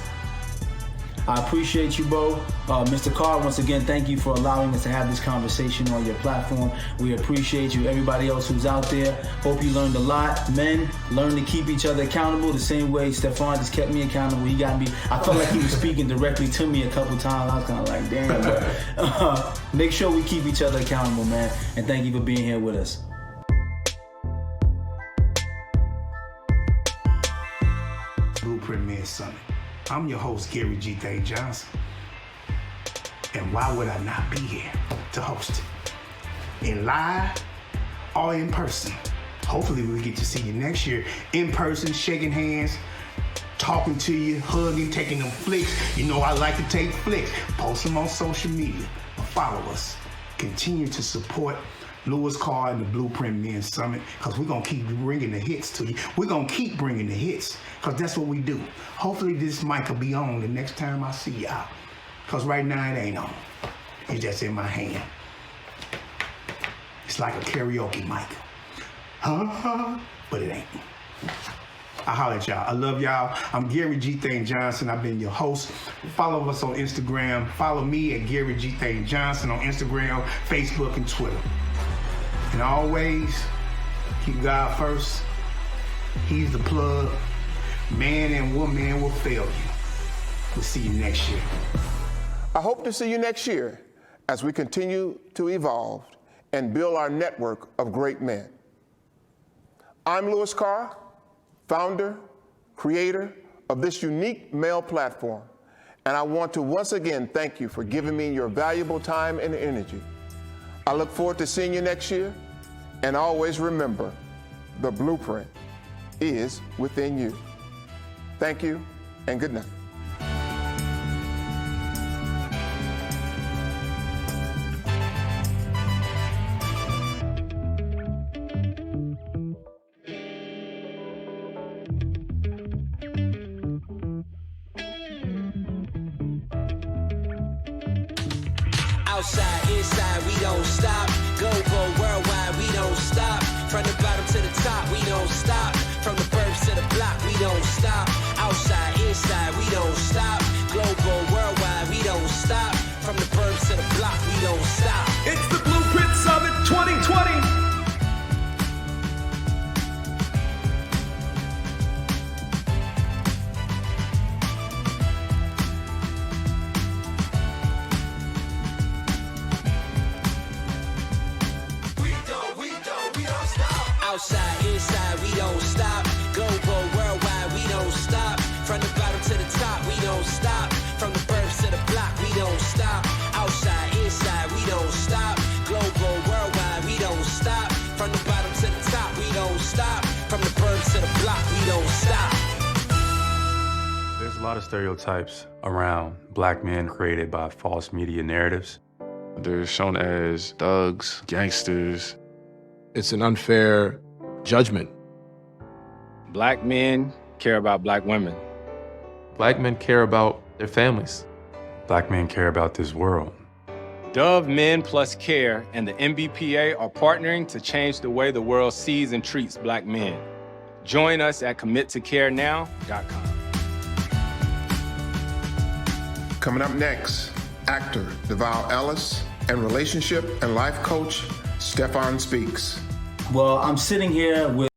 I appreciate you, bro. Mr. Carr, once again, thank you for allowing us to have this conversation on your platform. We appreciate you. Everybody else who's out there, hope you learned a lot. Men, learn to keep each other accountable the same way Stephan just kept me accountable. He got me. I felt like he was speaking directly to me a couple times. I was kind of like, damn. But, make sure we keep each other accountable, man. And thank you for being here with us. Blueprint Men Summit. I'm your host, Gary G. Dwyane Johnson. And why would I not be here to host it? In live or in person? Hopefully we'll get to see you next year in person, shaking hands, talking to you, hugging, taking them flicks. You know I like to take flicks. Post them on social media. Follow us. Continue to support Louis Carr and the Blueprint Men Summit, because we're going to keep bringing the hits to you. We're going to keep bringing the hits, because that's what we do. Hopefully this mic will be on the next time I see y'all, because right now it ain't on. It's just in my hand. It's like a karaoke mic. But it ain't. I holler at y'all. I love y'all. I'm Gary G. Dwyane Johnson. I've been your host. Follow us on Instagram. Follow me at Gary G. Dwyane Johnson on Instagram, Facebook, and Twitter. And always, keep God first. He's the plug. Man and woman will fail you. We'll see you next year. I hope to see you next year as we continue to evolve and build our network of great men. I'm Louis Carr, founder, creator of this unique male platform, and I want to once again thank you for giving me your valuable time and energy. I look forward to seeing you next year, and always remember, the blueprint is within you. Thank you, and good night. Outside, inside, we don't stop. Go worldwide, we don't stop. From the bottom to the top, we don't stop. From the burbs to the block, we don't stop. Outside, inside, we don't stop. Global, worldwide, we don't stop. From the burbs to the block, we don't stop. It's the Blueprint Summit 2020. Outside, inside, we don't stop. Global, worldwide, we don't stop. From the bottom to the top, we don't stop. From the burbs to the block, we don't stop. Outside, inside, we don't stop. Global, worldwide, we don't stop. From the bottom to the top, we don't stop. From the burbs to the block, we don't stop. There's a lot of stereotypes around black men created by false media narratives. They're shown as thugs, gangsters. It's an unfair judgment. Black men care about black women. Black men care about their families. Black men care about this world. Dove Men Plus Care and the MBPA are partnering to change the way the world sees and treats black men. Join us at committocarenow.com. Coming up next, actor Devale Ellis and relationship and life coach Stephan Speaks. Well, I'm sitting here with